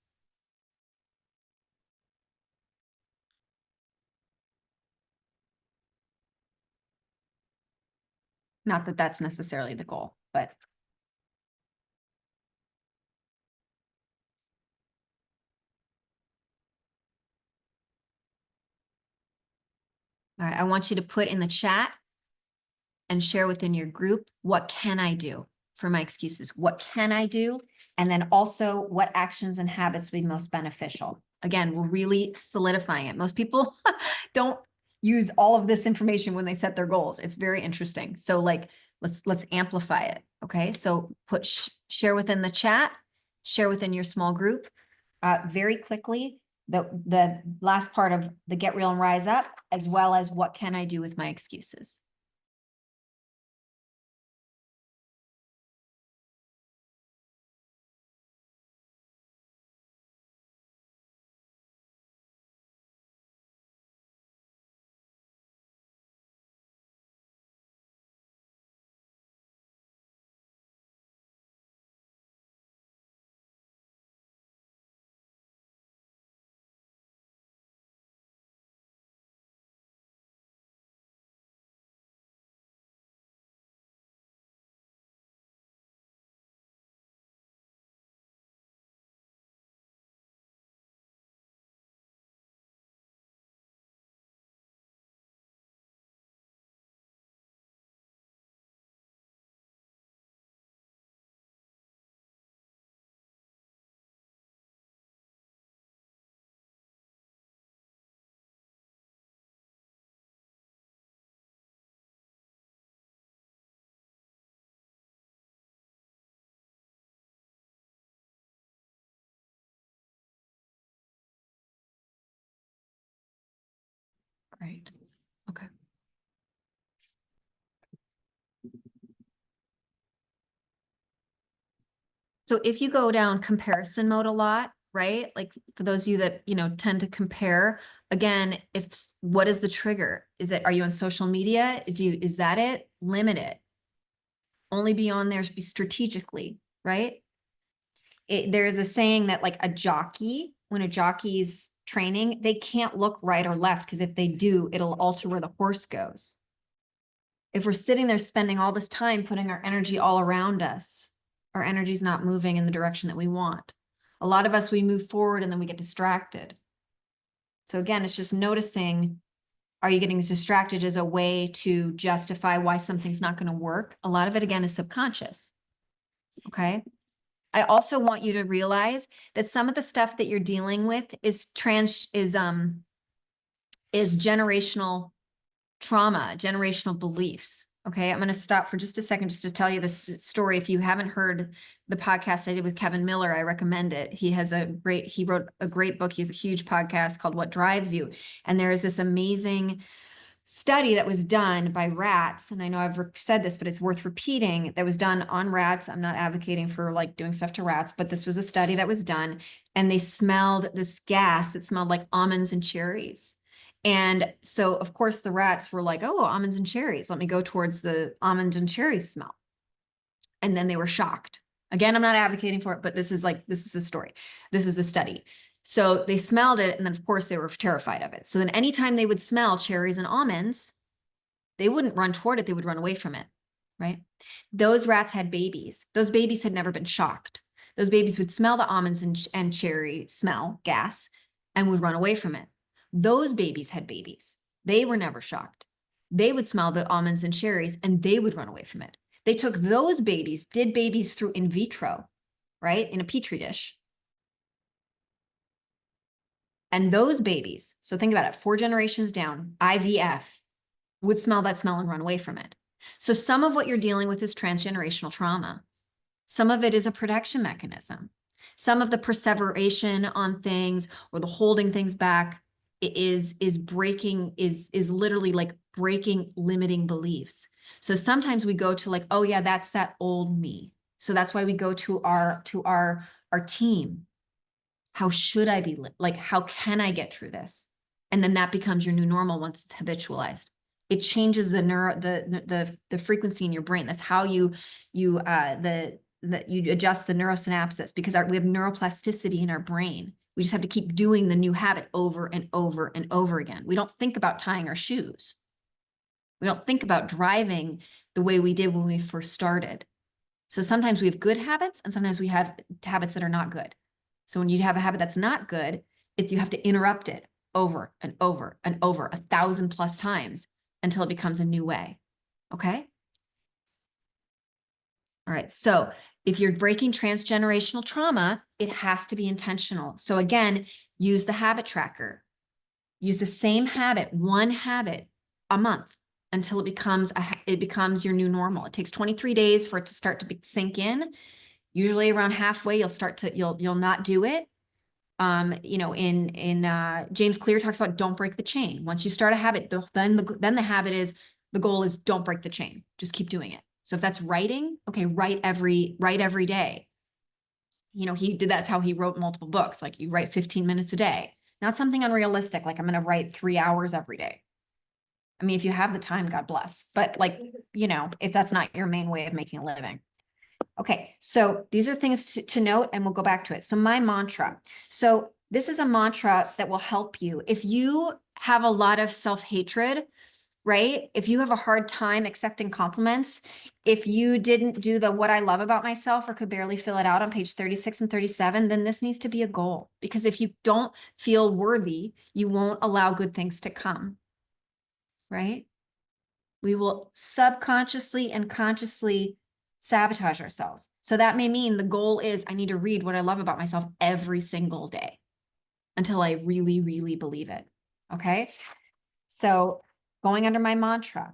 Not that that's necessarily the goal, but all right, I want you to put in the chat and share within your group, what can I do for my excuses? What can I do? And then also what actions and habits would be most beneficial? Again, we're really solidifying it. Most people don't use all of this information when they set their goals. It's very interesting. So like, let's amplify it. Okay. So share within the chat, share within your small group. Very quickly, the last part of the Get Real and Rise Up, as well as what can I do with my excuses? Great. Okay. So if you go down comparison mode a lot, right? Like for those of you that, tend to compare, again, what is the trigger? Are you on social media? Is that it? Limit it. Only be on there strategically, right? There is a saying that like when a jockey's training, they can't look right or left because if they do, it'll alter where the horse goes. If we're sitting there spending all this time putting our energy all around us, our energy's not moving in the direction that we want. A lot of us, we move forward and then we get distracted. So again, it's just noticing, are you getting distracted as a way to justify why something's not going to work? A lot of it, again, is subconscious. Okay. I also want you to realize that some of the stuff that you're dealing with is generational trauma, generational beliefs. Okay, I'm going to stop for just a second just to tell you this story. If you haven't heard the podcast I did with Kevin Miller, I recommend it. He wrote a great book. He has a huge podcast called What Drives You. And there is this amazing study that was done by rats. And I know I've said this, but it's worth repeating, that was done on rats. I'm not advocating for like doing stuff to rats, but this was a study that was done and they smelled this gas that smelled like almonds and cherries. And so, of course, the rats were like, oh, almonds and cherries. Let me go towards the almond and cherries smell. And then they were shocked. Again, I'm not advocating for it, but this is the story. This is the study. So they smelled it. And then, of course, they were terrified of it. So then anytime they would smell cherries and almonds, they wouldn't run toward it. They would run away from it. Right. Those rats had babies. Those babies had never been shocked. Those babies would smell the almonds and cherry smell gas and would run away from it. Those babies had babies. They were never shocked. They would smell the almonds and cherries and they would run away from it. They took those babies, did babies through in vitro, right? In a petri dish. And those babies, so think about it, 4 generations down, IVF, would smell that smell and run away from it. So some of what you're dealing with is transgenerational trauma. Some of it is a protection mechanism. Some of the perseveration on things or the holding things back is breaking, is literally like breaking limiting beliefs. So sometimes we go to like, oh yeah, that's that old me. So that's why we go to our team. How should I be like, how can I get through this? And then that becomes your new normal once it's habitualized. It changes the frequency in your brain. That's how you you adjust the neurosynapses, because we have neuroplasticity in our brain. We just have to keep doing the new habit over and over and over again. We don't think about tying our shoes. We don't think about driving the way we did when we first started. So sometimes we have good habits and sometimes we have habits that are not good. So when you have a habit that's not good, you have to interrupt it over and over and over 1,000+ times until it becomes a new way. Okay. All right. So if you're breaking transgenerational trauma, it has to be intentional. So again, use the habit tracker. Use the same habit, one habit a month until it becomes your new normal. It takes 23 days for it to start to sink in. Usually around halfway, you'll not do it. In James Clear talks about don't break the chain. Once you start a habit, then the habit is, the goal is don't break the chain. Just keep doing it. So if that's writing, okay, write every day. That's how he wrote multiple books. Like you write 15 minutes a day, not something unrealistic. Like I'm going to write 3 hours every day. I mean, if you have the time, God bless. But like, if that's not your main way of making a living. Okay, so these are things to note, and we'll go back to it. So my mantra. So this is a mantra that will help you. If you have a lot of self-hatred, right? If you have a hard time accepting compliments, if you didn't do the what I love about myself or could barely fill it out on page 36 and 37, then this needs to be a goal. Because if you don't feel worthy, you won't allow good things to come, right? We will subconsciously and consciously sabotage ourselves. So that may mean the goal is I need to read what I love about myself every single day until I really, really believe it. Okay. So going under my mantra.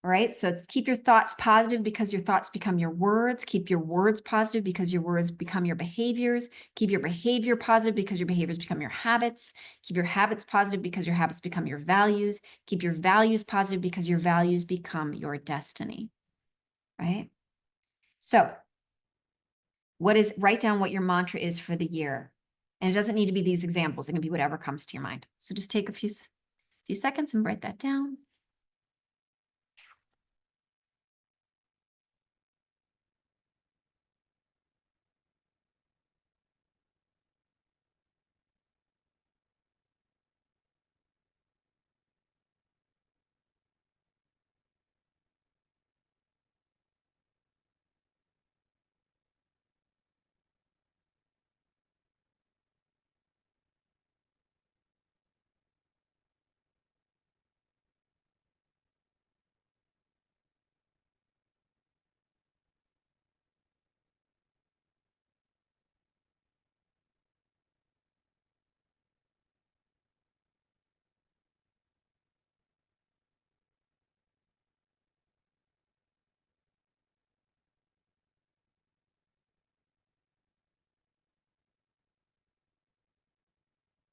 All right. So it's keep your thoughts positive because your thoughts become your words. Keep your words positive because your words become your behaviors. Keep your behavior positive because your behaviors become your habits. Keep your habits positive because your habits become your values. Keep your values positive because your values become your destiny. Right. So write down what your mantra is for the year. And it doesn't need to be these examples. It can be whatever comes to your mind. So just take a few seconds and write that down.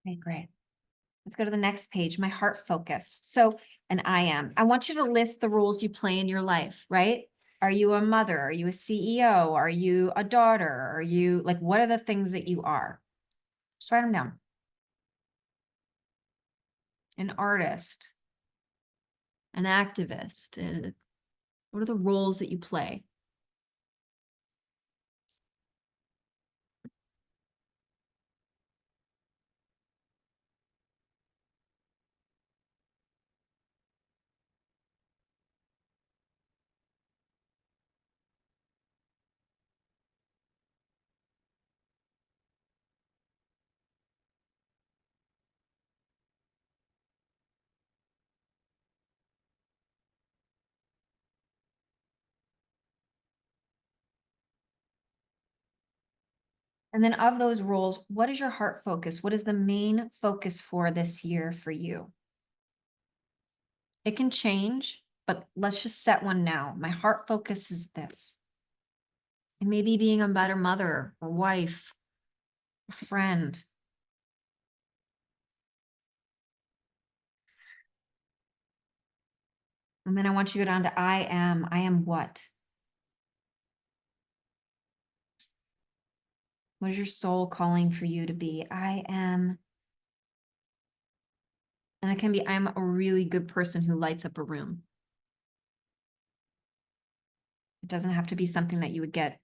Okay, great. Let's go to the next page, my heart focus. So, I want you to list the roles you play in your life, right? Are you a mother? Are you a CEO? Are you a daughter? Are you like, what are the things that you are? Just write them down. An artist, an activist. What are the roles that you play? And then of those roles, what is your heart focus? What is the main focus for this year for you? It can change, but let's just set one now. My heart focus is this. And maybe being a better mother or wife, or friend. And then I want you to go down to I am. I am what? What is your soul calling for you to be? I am. And it can be, I'm a really good person who lights up a room. It doesn't have to be something that you would get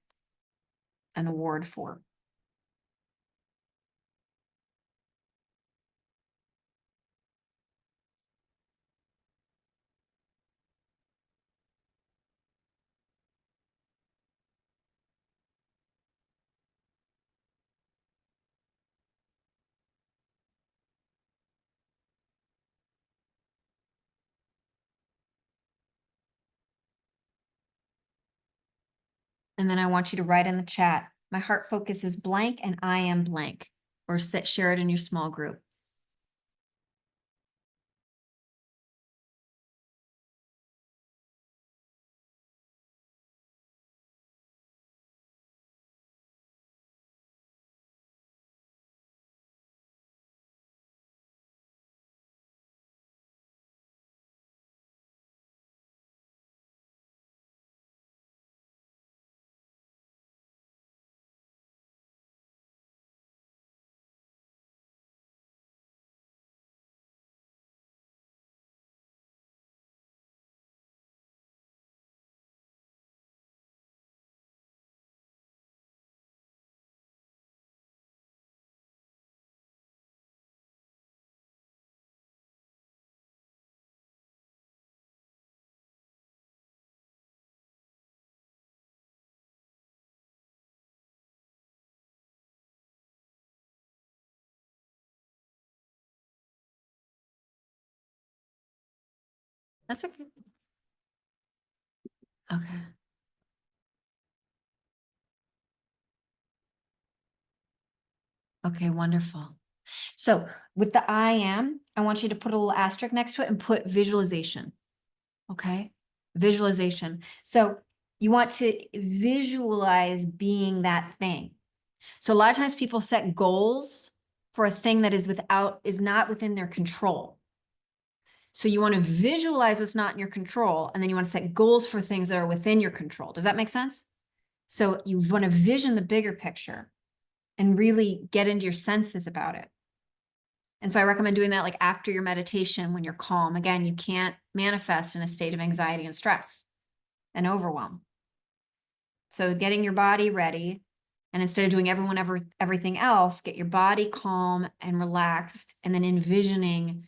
an award for. And then I want you to write in the chat, my heart focus is blank and I am blank, or share it in your small group. That's okay. Okay. Okay, wonderful. So with the I am, I want you to put a little asterisk next to it and put visualization. Okay. Visualization. So you want to visualize being that thing. So a lot of times people set goals for a thing that is not within their control. So you want to visualize what's not in your control, and then you want to set goals for things that are within your control. Does that make sense? So you want to vision the bigger picture and really get into your senses about it. And so I recommend doing that like after your meditation when you're calm. Again, you can't manifest in a state of anxiety and stress and overwhelm. So getting your body ready, and instead of doing everything else, get your body calm and relaxed, and then envisioning,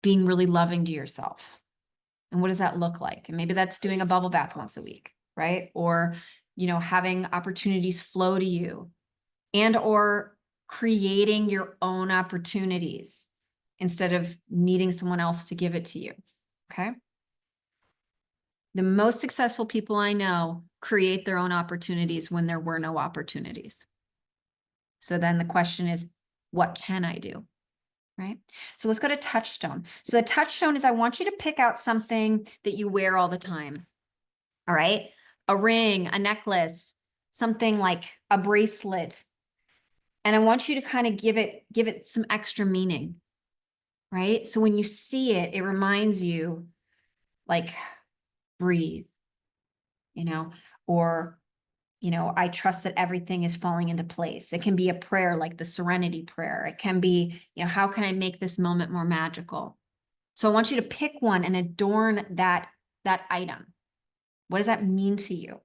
being really loving to yourself. And what does that look like? And maybe that's doing a bubble bath once a week, right? Or, having opportunities flow to you, and or creating your own opportunities instead of needing someone else to give it to you. Okay. The most successful people I know create their own opportunities when there were no opportunities. So then the question is, what can I do? Right? So let's go to touchstone. So the touchstone is, I want you to pick out something that you wear all the time. All right. A ring, a necklace, something like a bracelet. And I want you to kind of give it some extra meaning. Right? So when you see it, it reminds you, like, breathe, or I trust that everything is falling into place. It can be a prayer like the Serenity Prayer. It can be, how can I make this moment more magical? So I want you to pick one and adorn that item. What does that mean to you?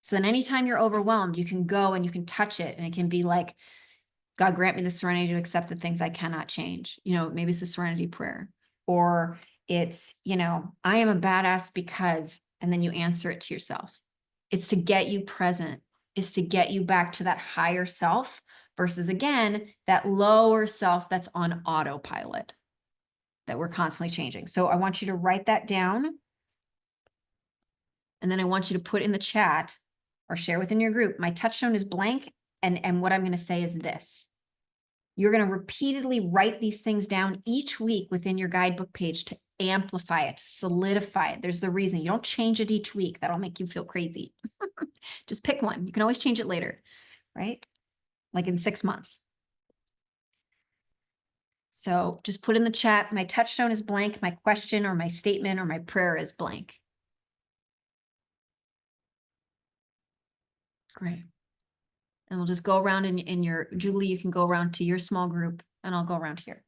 So then anytime you're overwhelmed, you can go and you can touch it, and it can be like, God, grant me the serenity to accept the things I cannot change. Maybe it's a serenity prayer, or it's, I am a badass because, and then you answer it to yourself. It's to get you present. It's to get you back to that higher self versus, again, that lower self that's on autopilot that we're constantly changing. So I want you to write that down. And then I want you to put in the chat, or share within your group. My touchstone is blank. And what I'm going to say is this. You're going to repeatedly write these things down each week within your guidebook page to amplify it, solidify it. There's the reason. You don't change it each week. That'll make you feel crazy. Just pick one. You can always change it later, right? Like in 6 months. So just put in the chat, my touchstone is blank, my question or my statement or my prayer is blank. Great. And we'll just go around in your, Julie, you can go around to your small group and I'll go around here.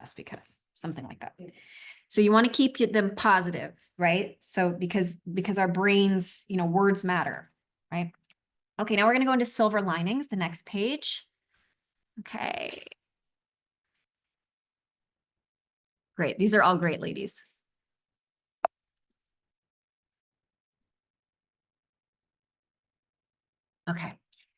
That's because something like that. So you want to keep them positive, right? So because our brains, words matter, right? Okay, now we're going to go into silver linings, the next page. Okay. Great. These are all great, ladies. Okay.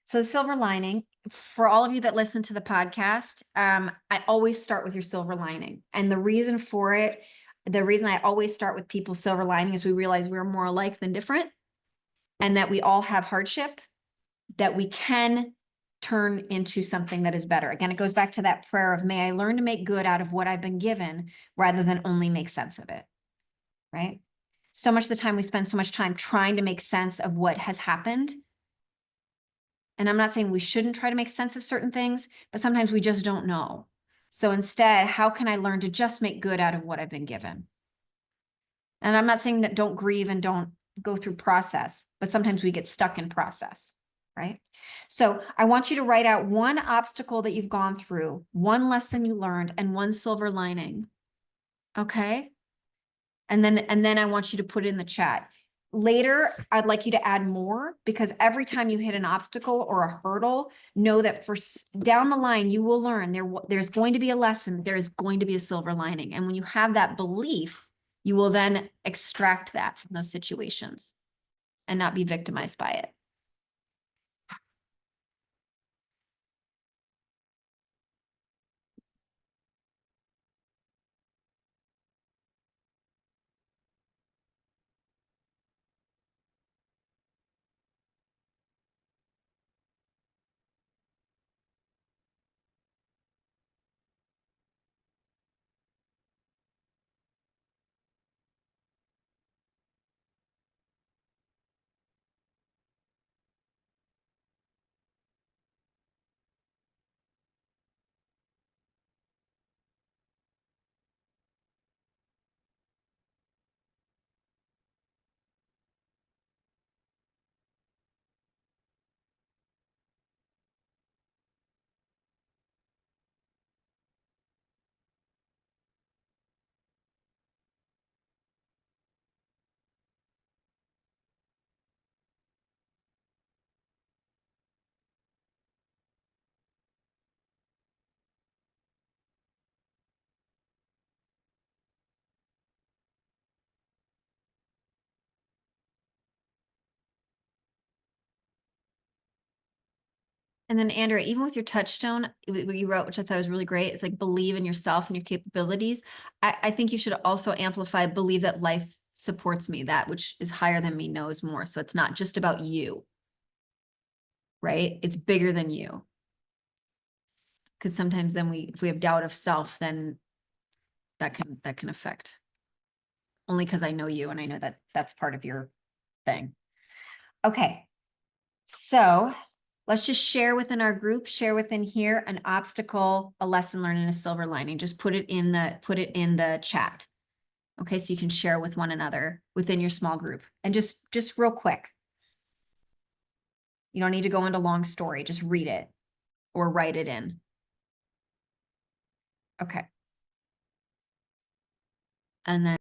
So the silver lining, for all of you that listen to the podcast, I always start with your silver lining. And the reason for it, the reason I always start with people's silver lining is we realize we're more alike than different, and that we all have hardship, that we can turn into something that is better. Again, it goes back to that prayer of, may I learn to make good out of what I've been given rather than only make sense of it, right? So much of the time we spend so much time trying to make sense of what has happened. And I'm not saying we shouldn't try to make sense of certain things, but sometimes we just don't know. So instead, how can I learn to just make good out of what I've been given? And I'm not saying that don't grieve and don't go through process, but sometimes we get stuck in process, right? So I want you to write out one obstacle that you've gone through, one lesson you learned, and one silver lining. Okay? And then I want you to put it in the chat. Later, I'd like you to add more, because every time you hit an obstacle or a hurdle, know that for down the line, you will learn there's going to be a lesson, there is going to be a silver lining. And when you have that belief, you will then extract that from those situations and not be victimized by it. And then Andrea, even with your touchstone, what you wrote, which I thought was really great, it's like believe in yourself and your capabilities. I think you should also amplify, believe that life supports me, that which is higher than me knows more. So it's not just about you, right? It's bigger than you. Because sometimes then if we have doubt of self, then that can affect. Only because I know you and I know that that's part of your thing. Okay. So let's just share within our group, share within here an obstacle, a lesson learned, and a silver lining. Just put it in the chat. Okay, so you can share with one another within your small group. And just real quick. You don't need to go into long story, just read it or write it in. Okay. And then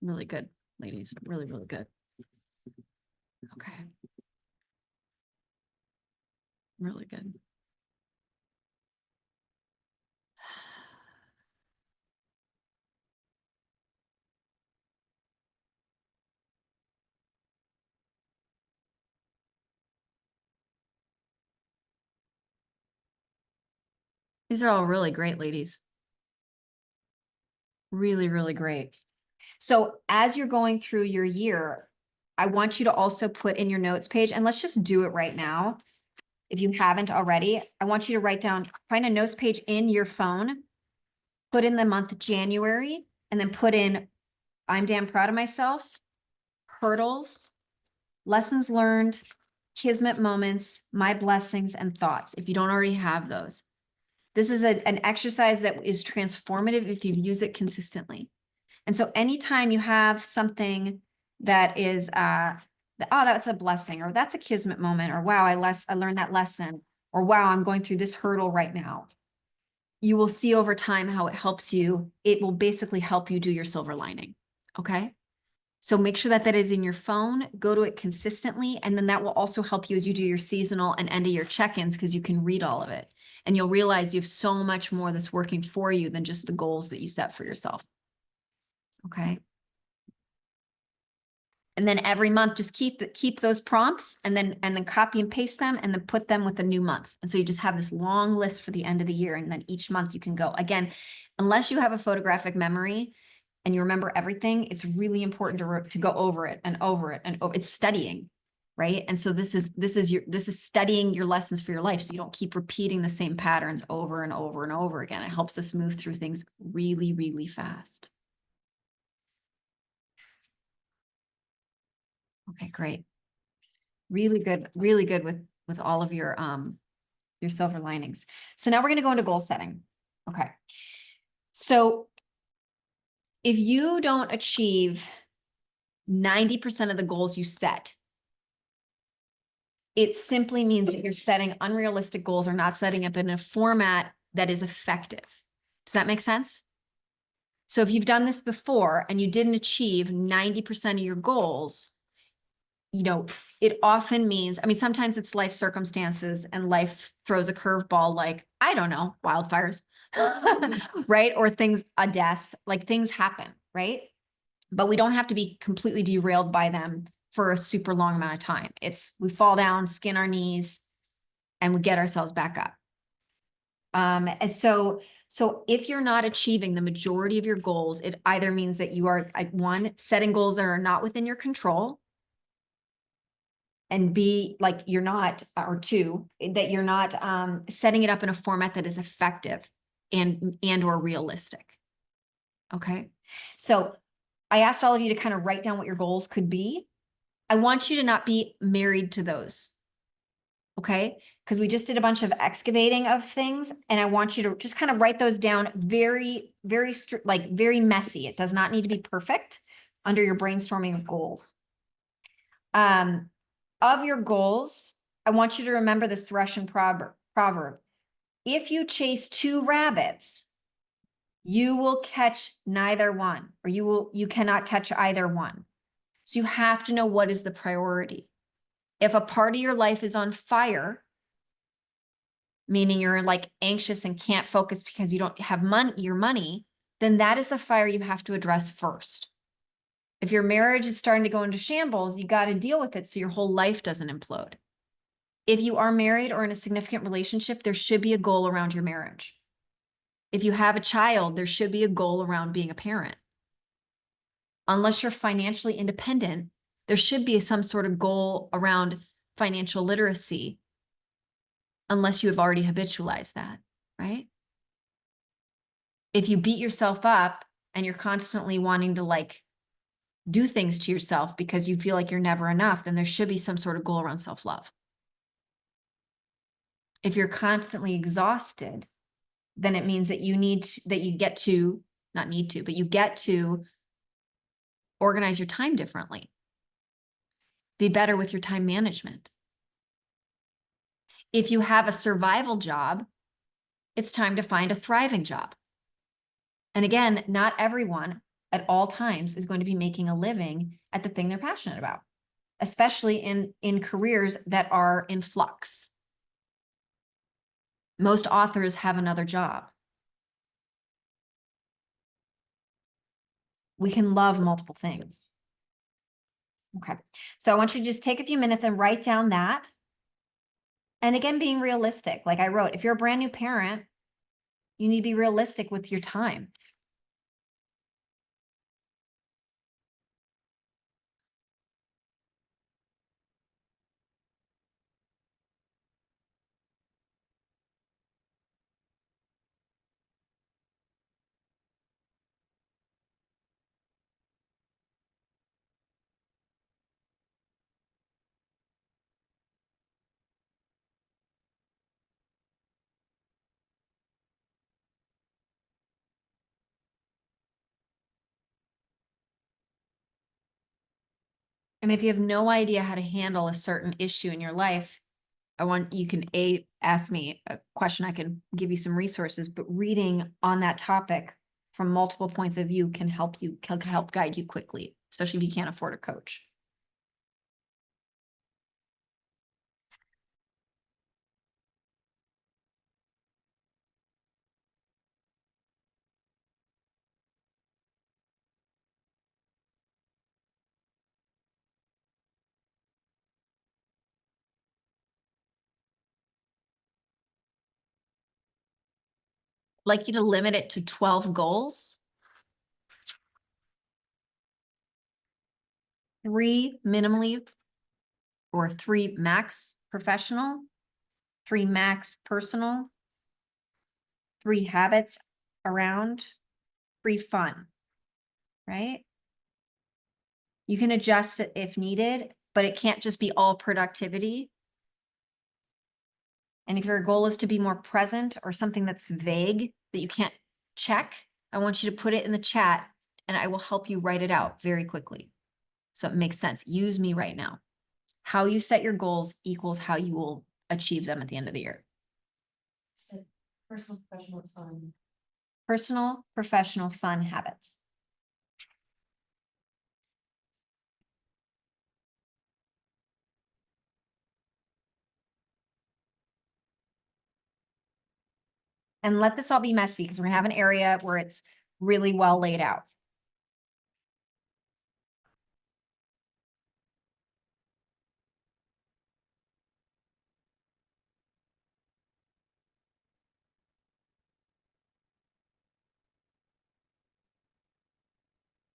really good, ladies. Really, really good. Okay. Really good. These are all really great, ladies. Really, really great. So as you're going through your year, I want you to also put in your notes page, and let's just do it right now. If you haven't already, I want you to write down, find a notes page in your phone, put in the month January, and then put in, I'm damn proud of myself, hurdles, lessons learned, kismet moments, my blessings, and thoughts, if you don't already have those. This is an exercise that is transformative if you use it consistently. And so anytime you have something that is, oh, that's a blessing, or that's a kismet moment, or wow, I learned that lesson, or wow, I'm going through this hurdle right now. You will see over time how it helps you. It will basically help you do your silver lining. Okay. So make sure that that is in your phone, go to it consistently. And then that will also help you as you do your seasonal and end of year check-ins, because you can read all of it and you'll realize you have so much more that's working for you than just the goals that you set for yourself. Okay. And then every month, just keep those prompts and then copy and paste them and then put them with a new month. And so you just have this long list for the end of the year. And then each month you can go again, unless you have a photographic memory and you remember everything, it's really important to go over it and over it and over. It's studying, right? And so this is studying your lessons for your life. So you don't keep repeating the same patterns over and over and over again. It helps us move through things really, really fast. Okay, great. Really good with all of your silver linings. So now we're going to go into goal setting. Okay. So if you don't achieve 90% of the goals you set, it simply means that you're setting unrealistic goals or not setting up in a format that is effective. Does that make sense? So if you've done this before and you didn't achieve 90% of your goals, you know, it often means, I mean, sometimes it's life circumstances and life throws a curveball, like, I don't know, wildfires, right? Or things, a death, like things happen, right? But we don't have to be completely derailed by them for a super long amount of time. It's, we fall down, skin our knees, and we get ourselves back up. And so if you're not achieving the majority of your goals, it either means that you are, one, setting goals that are not within your control, And B, like you're not, or two, that you're not setting it up in a format that is effective and or realistic. Okay. So I asked all of you to kind of write down what your goals could be. I want you to not be married to those. Okay. Because we just did a bunch of excavating of things, and I want you to just kind of write those down very, very like very messy. It does not need to be perfect under your brainstorming of goals. Of your goals, I want you to remember this Russian proverb. If you chase two rabbits, you will catch neither one, or you cannot catch either one. So you have to know what is the priority. If a part of your life is on fire, meaning you're like anxious and can't focus because you don't have your money, then that is the fire you have to address first. If your marriage is starting to go into shambles, you got to deal with it so your whole life doesn't implode. If you are married or in a significant relationship, there should be a goal around your marriage. If you have a child, there should be a goal around being a parent. Unless you're financially independent, there should be some sort of goal around financial literacy, unless you have already habitualized that, right? If you beat yourself up and you're constantly wanting to like do things to yourself because you feel like you're never enough, then there should be some sort of goal around self-love. If you're constantly exhausted, then it means that you get to, not need to, but you get to organize your time differently. Be better with your time management. If you have a survival job, it's time to find a thriving job. And again, not everyone at all times is going to be making a living at the thing they're passionate about, especially in careers that are in flux. Most authors have another job. We can love multiple things. Okay. So I want you to just take a few minutes and write down that. And again, being realistic. Like I wrote, if you're a brand new parent, you need to be realistic with your time. And if you have no idea how to handle a certain issue in your life, you can ask me a question. I can give you some resources, but reading on that topic from multiple points of view can help guide you quickly, especially if you can't afford a coach. I'd like you to limit it to 12 goals. 3 minimally, or 3 max professional, 3 max personal, 3 habits around, 3 fun, right? You can adjust it if needed, but it can't just be all productivity. And if your goal is to be more present or something that's vague that you can't check, I want you to put it in the chat and I will help you write it out very quickly. So it makes sense. Use me right now. How you set your goals equals how you will achieve them at the end of the year. Personal, professional, fun. Personal, professional, fun habits. And let this all be messy because we're gonna have an area where it's really well laid out.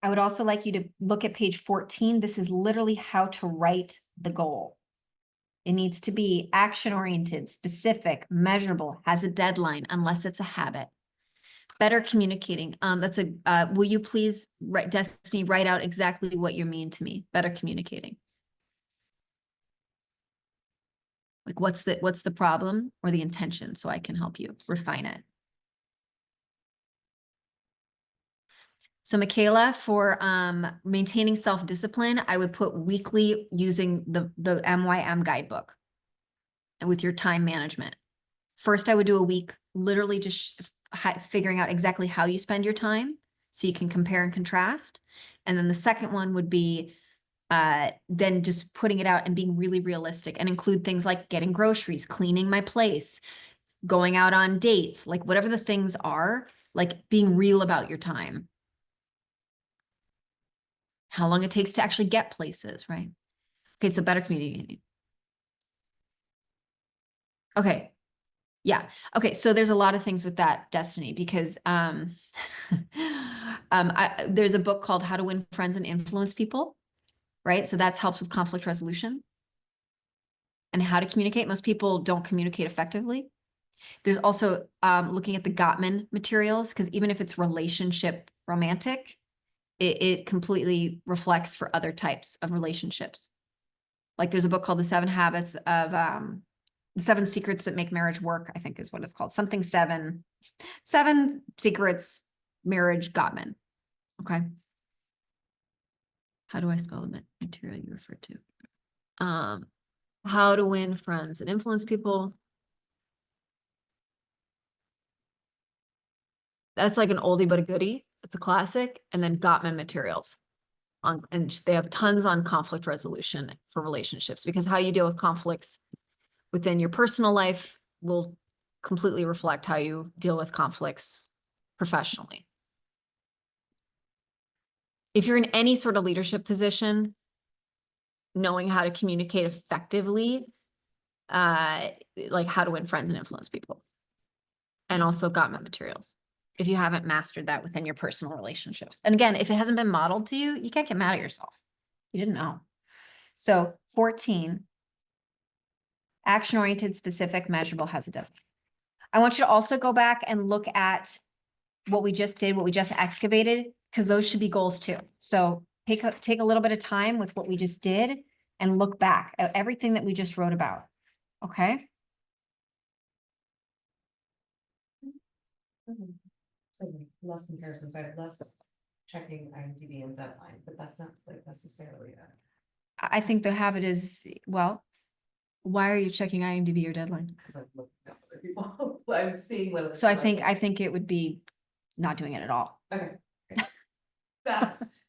I would also like you to look at page 14. This is literally how to write the goal. It needs to be action-oriented, specific, measurable, has a deadline, unless it's a habit. Better communicating. Will you please write, Destiny, write out exactly what you mean to me? Better communicating. Like what's the problem or the intention, so I can help you refine it. So Michaela, for maintaining self-discipline, I would put weekly using the MYM guidebook and with your time management. First, I would do a week, literally just figuring out exactly how you spend your time so you can compare and contrast. And then the second one would be then just putting it out and being really realistic and include things like getting groceries, cleaning my place, going out on dates, like whatever the things are, like being real about your time. How long it takes to actually get places, right? Okay, so better communicating. Okay. Yeah. Okay. So there's a lot of things with that, Destiny, because there's a book called How to Win Friends and Influence People, right? So that helps with conflict resolution and how to communicate. Most people don't communicate effectively. There's also looking at the Gottman materials, because even if it's relationship romantic, it completely reflects for other types of relationships. Like there's a book called The 7 Habits of The 7 Secrets That Make Marriage Work, I think is what it's called. Something 7 Secrets Marriage Gottman. Okay. How do I spell the material you refer to? How to Win Friends and Influence People. That's like an oldie but a goodie. It's a classic. And then Gottman materials. And they have tons on conflict resolution for relationships, because how you deal with conflicts within your personal life will completely reflect how you deal with conflicts professionally. If you're in any sort of leadership position, knowing how to communicate effectively, like How to Win Friends and Influence People, and also Gottman materials, if you haven't mastered that within your personal relationships. And again, if it hasn't been modeled to you, you can't get mad at yourself. You didn't know. So 14, action-oriented, specific, measurable, has a deadline. I want you to also go back and look at what we just did, what we just excavated, because those should be goals too. So take a little bit of time with what we just did and look back at everything that we just wrote about. Okay. So less comparison, so I have less checking IMDb and deadline, but that's not like necessarily a. I think the habit is, well, why are you checking IMDb or deadline? Because I'm looking at other people, I'm seeing what. So I think it would be not doing it at all, Okay. That's.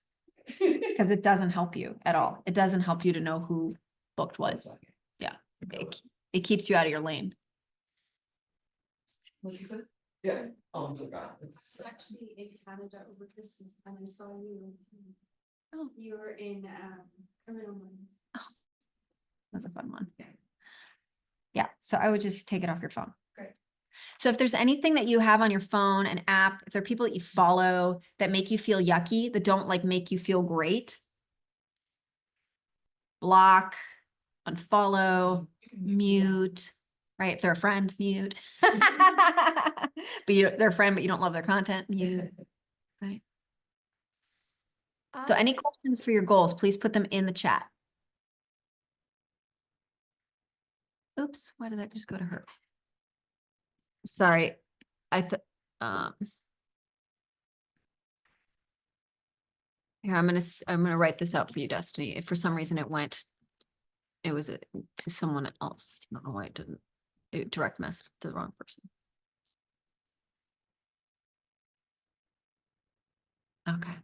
because it doesn't help you at all. It doesn't help you to know who booked what. Yeah. It keeps you out of your lane. What you said? Yeah. Oh my God, it's. Actually in Canada over Christmas and I saw you. Oh. You were in Criminal Minds. That's a fun one. Yeah. So I would just take it off your phone. Great. So if there's anything that you have on your phone, an app, if there are people that you follow that make you feel yucky, that don't like make you feel great, block, unfollow, mute, right? If they're a friend, mute. But they're a friend, but you don't love their content, mute, right? So any questions for your goals, please put them in the chat. Oops, why did that just go to her? Sorry, here, I'm gonna write this out for you, Destiny. If for some reason it was to someone else. I don't know why it didn't. It direct messed to the wrong person. Okay.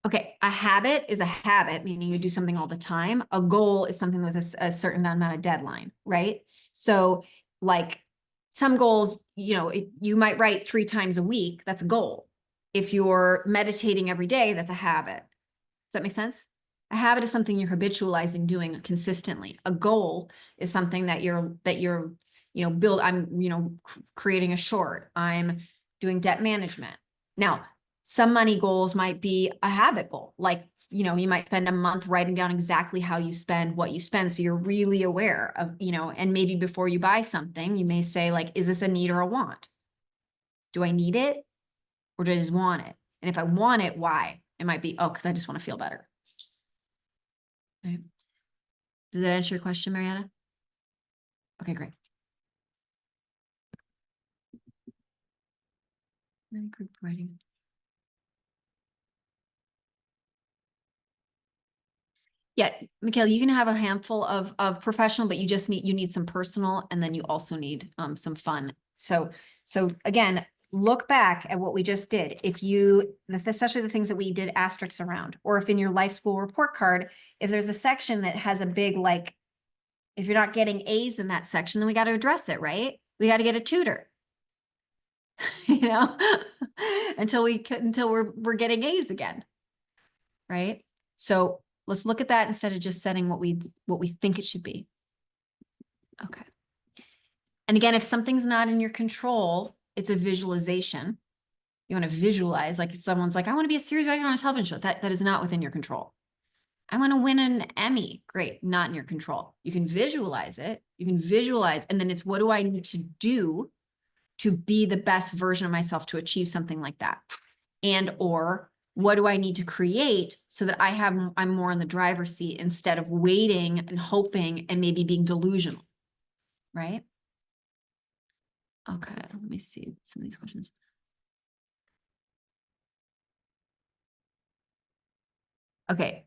Okay, a habit is a habit, meaning you do something all the time. A goal is something with a certain amount of deadline, right? So like some goals, you might write 3 times a week, that's a goal. If you're meditating every day, that's a habit. Does that make sense? A habit is something you're habitualizing doing consistently. A goal is something that you're I'm, creating a short, I'm doing debt management. Now, Some money goals might be a habit goal. Like, you know, you might spend a month writing down exactly how you spend, what you spend. So you're really aware of, you know, and maybe before you buy something, you may say like, is this a need or a want? Do I need it or do I just want it? And if I want it, why? It might be, oh, because I just want to feel better. Right. Does that answer your question, Marietta? Okay, great. Group writing. Yeah, Mikhail, you can have a handful of professional, but you just need some personal, and then you also need some fun. So again, look back at what we just did. If you, especially the things that we did asterisks around, or if in your life school report card, if there's a section that has a big, like, if you're not getting A's in that section, then we got to address it, right? We got to get a tutor. You know, until we're getting A's again. Right? So let's look at that instead of just setting what we think it should be. Okay. And again, if something's not in your control, it's a visualization. You want to visualize, like someone's like, I want to be a series writer on a television show. That is not within your control. I want to win an Emmy. Great, not in your control. You can visualize it. You can visualize, and then it's what do I need to do to be the best version of myself to achieve something like that? And or what do I need to create so that I'm more in the driver's seat instead of waiting and hoping and maybe being delusional, right? Okay, let me see some of these questions. Okay,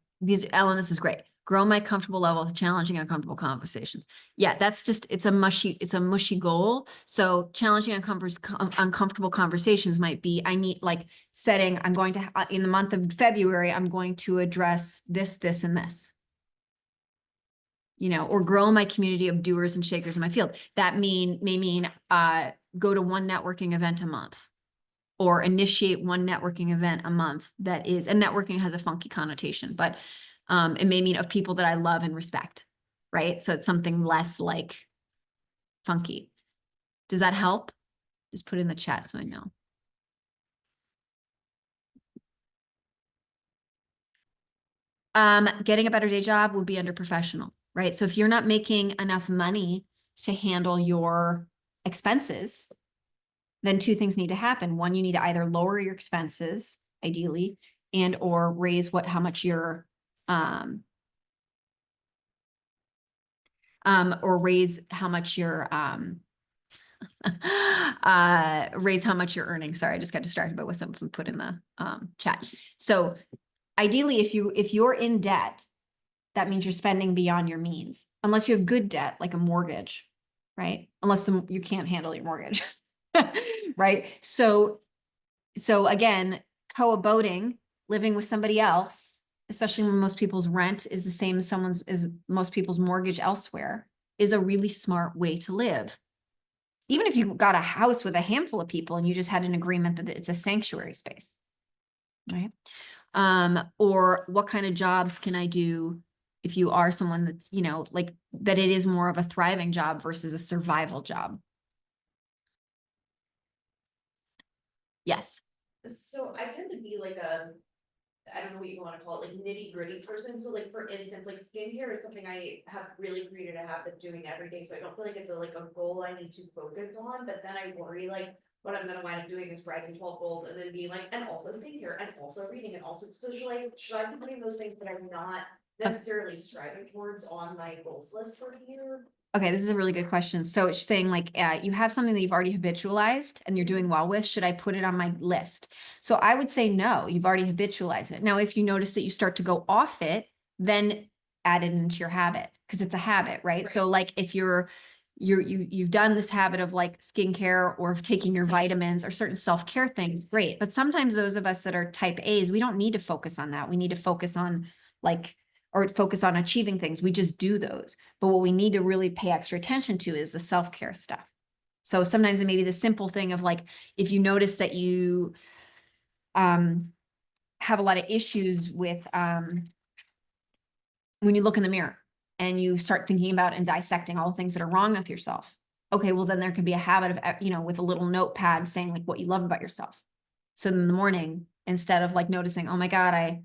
Ellen, this is great. Grow my comfortable level with challenging uncomfortable conversations. Yeah, that's just, it's a mushy goal. So challenging uncomfortable conversations might be, I need like setting, I'm going to, in the month of February, I'm going to address this, this, and this. You know, or grow my community of doers and shakers in my field. That may mean go to one networking event a month, or initiate one networking event a month that is, and networking has a funky connotation, but it may mean of people that I love and respect, right? So it's something less like funky. Does that help? Just put it in the chat so I know. Getting a better day job would be under professional, right? So if you're not making enough money to handle your expenses, then two things need to happen. One, you need to either lower your expenses, ideally, and or raise how much you're or raise how much you're raise how much you're earning. Sorry, I just got distracted by what someone put in the chat. So ideally, if you're in debt, that means you're spending beyond your means, unless you have good debt, like a mortgage, right? Unless you can't handle your mortgage, right? So again, co-abiding, living with somebody else, especially when most people's rent is the same as most people's mortgage elsewhere, is a really smart way to live. Even if you got a house with a handful of people and you just had an agreement that it's a sanctuary space, right? Or what kind of jobs can I do if you are someone that's, you know, like that it is more of a thriving job versus a survival job. Yes. So I tend to be like I don't know what you want to call it, like nitty gritty person. So like, for instance, like skincare is something I have really created a habit of doing every day. So I don't feel like it's a goal I need to focus on, but then I worry like what I'm gonna wind up doing is writing 12 goals and then being like, and also skincare and also reading and also, so should I be putting those things that I'm not necessarily striving towards on my goals list for the year? Okay, this is a really good question. So it's saying like, you have something that you've already habitualized and you're doing well with, should I put it on my list? So I would say no, you've already habitualized it. Now, if you notice that you start to go off it, then add it into your habit because it's a habit, right? So like if you've done this habit of like skincare or taking your vitamins or certain self-care things, great. But sometimes those of us that are type A's, we don't need to focus on that. We need to focus on or focus on achieving things. We just do those. But what we need to really pay extra attention to is the self-care stuff. So sometimes it may be the simple thing of like, if you notice that you have a lot of issues with when you look in the mirror and you start thinking about and dissecting all the things that are wrong with yourself. Okay, well then there could be a habit of, you know, with a little notepad saying like what you love about yourself. So in the morning, instead of like noticing, oh my God, I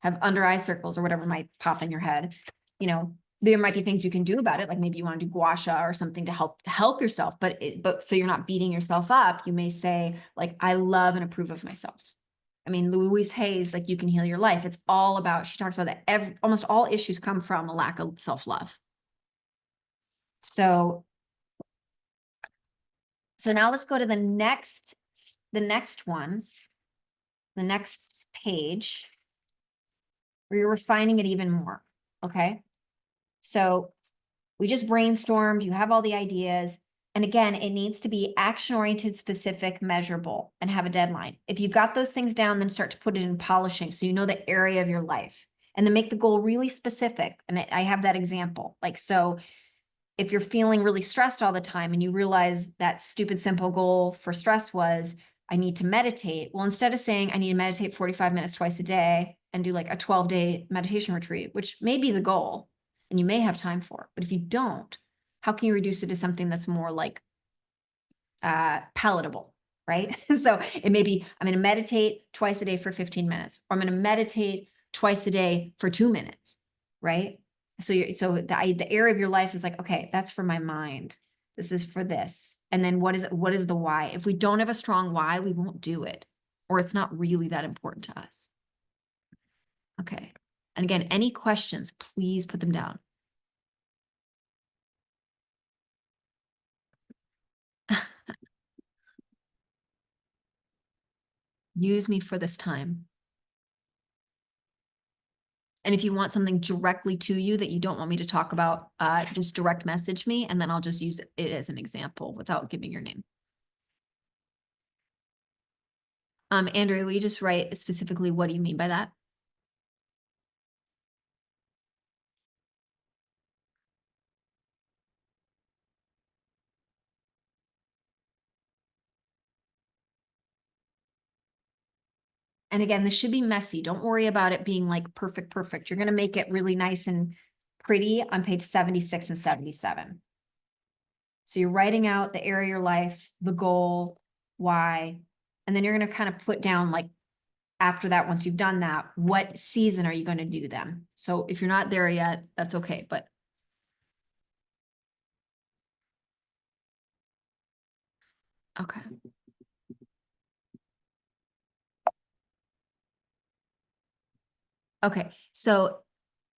have under eye circles or whatever might pop in your head. You know, there might be things you can do about it. Like maybe you want to do gua sha or something to help yourself, but so you're not beating yourself up. You may say like, I love and approve of myself. I mean, Louise Hay's, like, you can heal your life. It's all about, she talks about that almost all issues come from a lack of self-love. So now let's go to the next one, the next page, where you're refining it even more. Okay. So we just brainstormed, you have all the ideas. And again, it needs to be action-oriented, specific, measurable, and have a deadline. If you've got those things down, then start to put it in polishing. So you know the area of your life, and then make the goal really specific. And I have that example. Like, so if you're feeling really stressed all the time and you realize that stupid, simple goal for stress was, I need to meditate. Well, instead of saying I need to meditate 45 minutes twice a day and do like a 12-day meditation retreat, which may be the goal and you may have time for, but if you don't, how can you reduce it to something that's more like palatable, right? So it may be, I'm going to meditate twice a day for 15 minutes, or I'm going to meditate twice a day for 2 minutes, right? So the area of your life is like, okay, that's for my mind. This is for this. And then what is the why? If we don't have a strong why, we won't do it, or it's not really that important to us. Okay. And again, any questions, please put them down. Use me for this time. And if you want something directly to you that you don't want me to talk about, just direct message me, and then I'll just use it as an example without giving your name. Andrea, will you just write specifically, what do you mean by that? And again, this should be messy. Don't worry about it being like perfect. You're going to make it really nice and pretty on page 76 and 77. So you're writing out the area of your life, the goal, why, and then you're going to kind of put down, like, after that, once you've done that, what season are you going to do them? So if you're not there yet, that's okay, but okay. Okay, so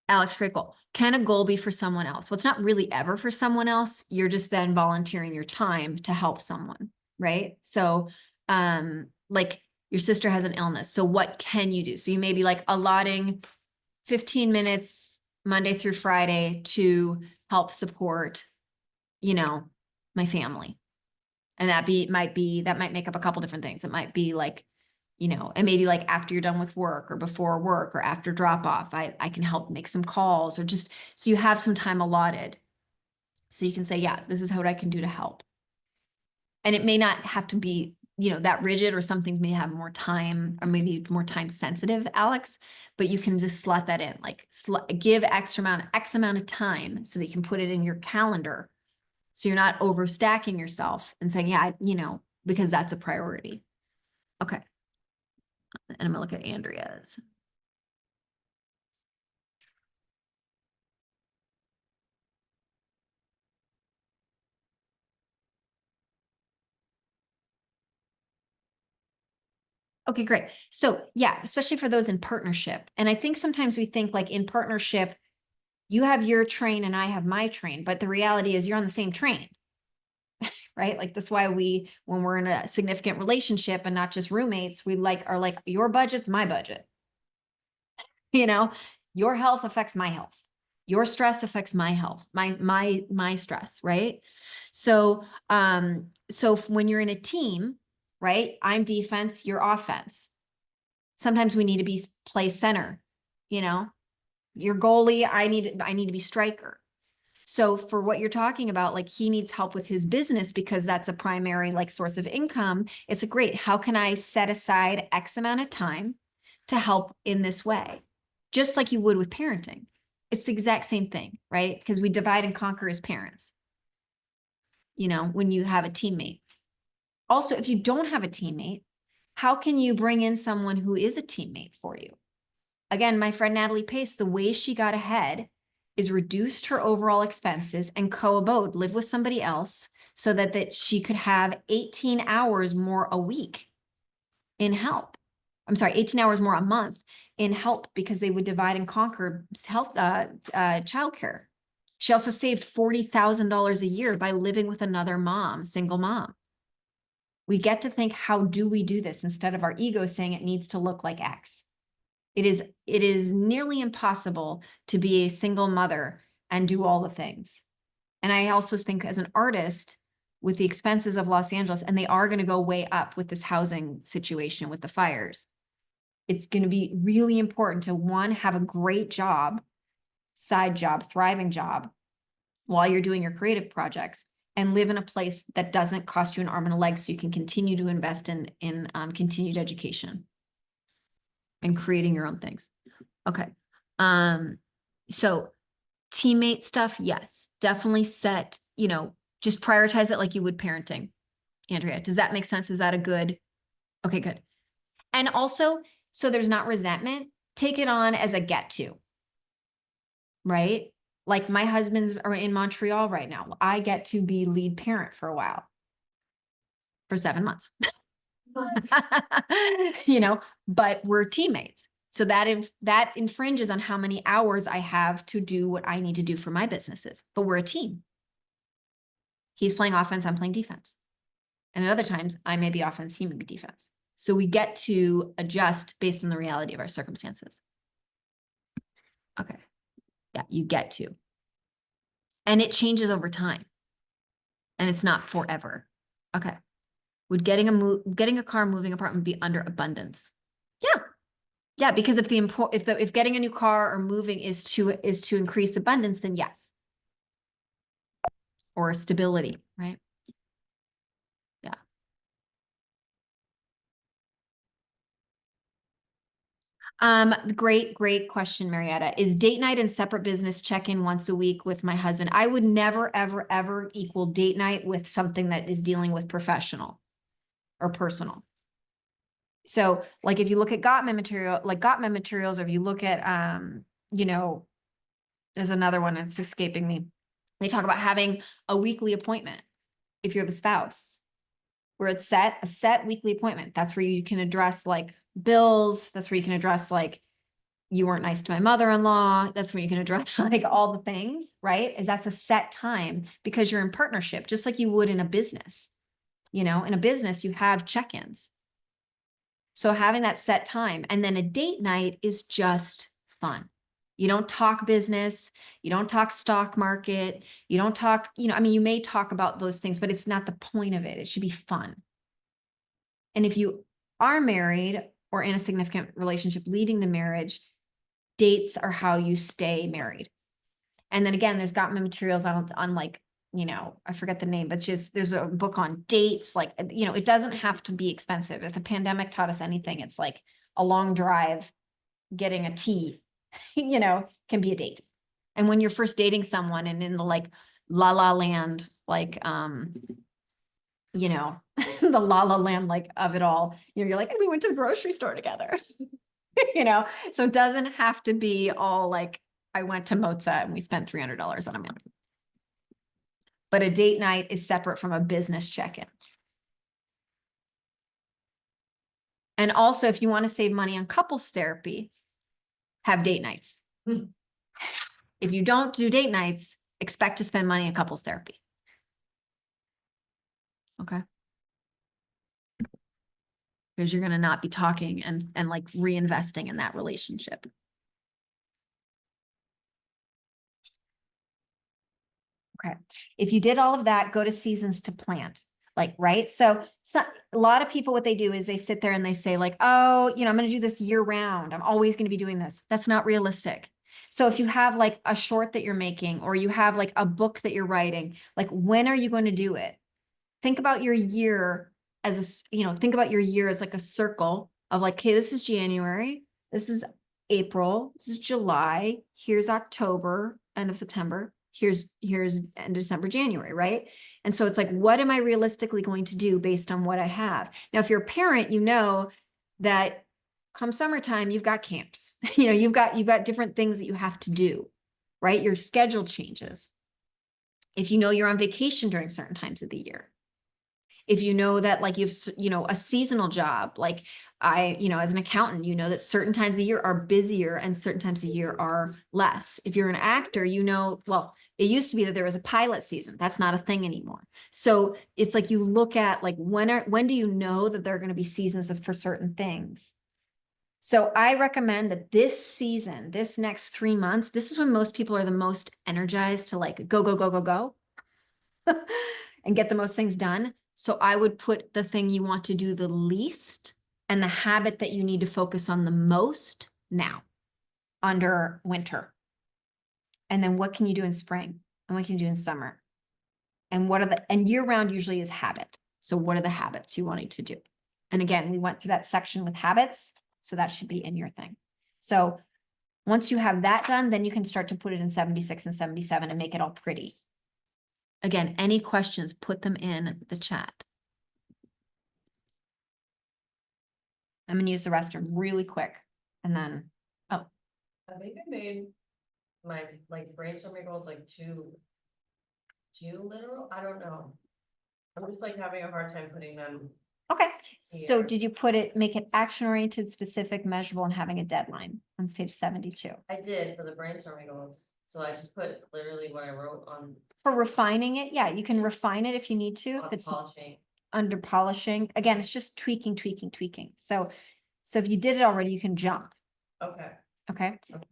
Alex, great goal. Can a goal be for someone else? Well, it's not really ever for someone else. You're just then volunteering your time to help someone, right? So, like your sister has an illness. So what can you do? So you may be like allotting 15 minutes Monday through Friday to help support, my family. And that might make up a couple different things. It might be like, and maybe like after you're done with work or before work or after drop off, I can help make some calls, or just so you have some time allotted. So you can say, yeah, this is what I can do to help. And it may not have to be, that rigid, or some things may have more time, or maybe more time sensitive, Alex, but you can just slot that in, like give X amount of time so that you can put it in your calendar. So you're not overstacking yourself and saying, yeah, because that's a priority. Okay. And I'm gonna look at Andrea's. Okay, great. So yeah, especially for those in partnership. And I think sometimes we think like in partnership, you have your train and I have my train, but the reality is you're on the same train, right? Like that's why when we're in a significant relationship and not just roommates, we are like, your budget's my budget. Your health affects my health. Your stress affects my health, my stress, right? So, when you're in a team, right? I'm defense, you're offense. Sometimes we need to play center, your goalie, I need to be striker. So for what you're talking about, like he needs help with his business because that's a primary like source of income. It's a great, how can I set aside X amount of time to help in this way? Just like you would with parenting. It's the exact same thing, right? Because we divide and conquer as parents, when you have a teammate. Also, if you don't have a teammate, How can you bring in someone who is a teammate for you? Again, my friend Natalie Pace, the way she got ahead is reduced her overall expenses and co-abode, live with somebody else so that she could have 18 hours more a week in help. I'm sorry, 18 hours more a month in help because they would divide and conquer health, childcare. She also saved $40,000 a year by living with another mom, single mom. We get to think, how do we do this instead of our ego saying it needs to look like X? It is nearly impossible to be a single mother and do all the things. And I also think as an artist, with the expenses of Los Angeles, and they are going to go way up with this housing situation with the fires, it's going to be really important to, one, have a great job, side job, thriving job while you're doing your creative projects, and live in a place that doesn't cost you an arm and a leg so you can continue to invest in continued education and creating your own things. Okay. So teammate stuff, yes, definitely set, just prioritize it like you would parenting. Andrea, does that make sense? Is that a good? Okay, good. And also, so there's not resentment, take it on as a get to, right? Like my husband's in Montreal right now. I get to be lead parent for a while, for 7 months, but we're teammates. So that infringes on how many hours I have to do what I need to do for my businesses, but we're a team. He's playing offense, I'm playing defense. And at other times I may be offense, he may be defense. So we get to adjust based on the reality of our circumstances. Okay. Yeah, you get to. And it changes over time. And it's not forever. Okay. Would getting a car, moving apartment be under abundance? Yeah. Yeah, because if getting a new car or moving is to increase abundance, then yes. Or stability, right? Yeah. Great question, Marietta. Is date night and separate business check-in once a week with my husband? I would never, ever, ever equal date night with something that is dealing with professional or personal. So like if you look at Gottman materials, or if you look at, there's another one that's escaping me. They talk about having a weekly appointment if you have a spouse, where it's a set weekly appointment. That's where you can address like bills. That's where you can address like, you weren't nice to my mother-in-law. That's where you can address like all the things, right? That's a set time because you're in partnership, just like you would in a business. In a business, you have check-ins. So having that set time, and then a date night is just fun. You don't talk business, you don't talk stock market, you don't talk, you may talk about those things, but it's not the point of it. It should be fun. And if you are married or in a significant relationship leading the marriage, dates are how you stay married. And then again, there's Gottman materials on like, I forget the name, but just there's a book on dates. Like, it doesn't have to be expensive. If the pandemic taught us anything, it's like a long drive, getting a tea, can be a date. And when you're first dating someone and in the like la la land, like, the la la land, like of it all, you're like, we went to the grocery store together, so it doesn't have to be all like, I went to Mozza and we spent $300 on a meal. But a date night is separate from a business check-in. And also, if you want to save money on couples therapy, have date nights. If you don't do date nights, expect to spend money on couples therapy. Okay. Because you're going to not be talking and like reinvesting in that relationship. Okay. If you did all of that, go to seasons to plant. Like, right. So a lot of people, what they do is they sit there and they say like, oh, I'm going to do this year round. I'm always going to be doing this. That's not realistic. So if you have like a short that you're making, or you have like a book that you're writing, like when are you going to do it? Think about your year as think about your year as like a circle of like, okay, this is January. This is April. This is July. Here's October, end of September. here's end of December, January, right? And so it's like, what am I realistically going to do based on what I have? Now, if you're a parent, you know that come summertime, you've got camps, you've got different things that you have to do, right? Your schedule changes. If you know you're on vacation during certain times of the year, if you know that like you've, a seasonal job, like as an accountant, you know that certain times of the year are busier and certain times of the year are less. If you're an actor, well, it used to be that there was a pilot season. That's not a thing anymore. So it's like you look at like when do you know that there are going to be seasons for certain things? So I recommend that this season, this next 3 months, this is when most people are the most energized to like go, go, go, go, go and get the most things done. So I would put the thing you want to do the least and the habit that you need to focus on the most now under winter. And then what can you do in spring? And what can you do in summer? And and year round usually is habit. So what are the habits you wanting to do? And again, we went through that section with habits. So that should be in your thing. So once you have that done, then you can start to put it in 76 and 77 and make it all pretty. Again, any questions, put them in the chat. I'm going to use the restroom really quick. And then, I think I made my like brainstorming goals like too literal. I don't know. I'm just like having a hard time putting them. okay. So Here. did you make it action oriented, specific, measurable, and having a deadline on page 72? I did for the brainstorming goals. So I just put literally what I wrote on For refining it, yeah, you can refine it if you need to. If it's polishing. under polishing, again, it's just tweaking. So if you did it already, you can jump. Okay. Okay. Okay.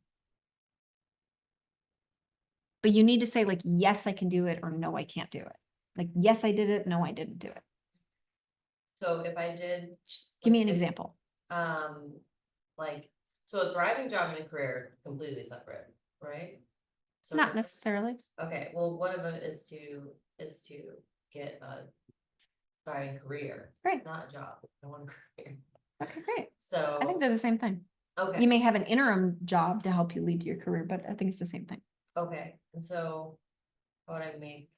But you need to say like, yes, I can do it, or no, I can't do it. Like, yes, I did it. No, I didn't do it. So if I did. Give me an if- example. Like, so a thriving job and a career completely separate, right? So Not necessarily. okay, well, one of them is to get a thriving career. Great. Not a job. I want a career. Okay, great. So I think they're the same thing. okay. You may have an interim job to help you lead your career, but I think it's the same thing. Okay, and so how would I make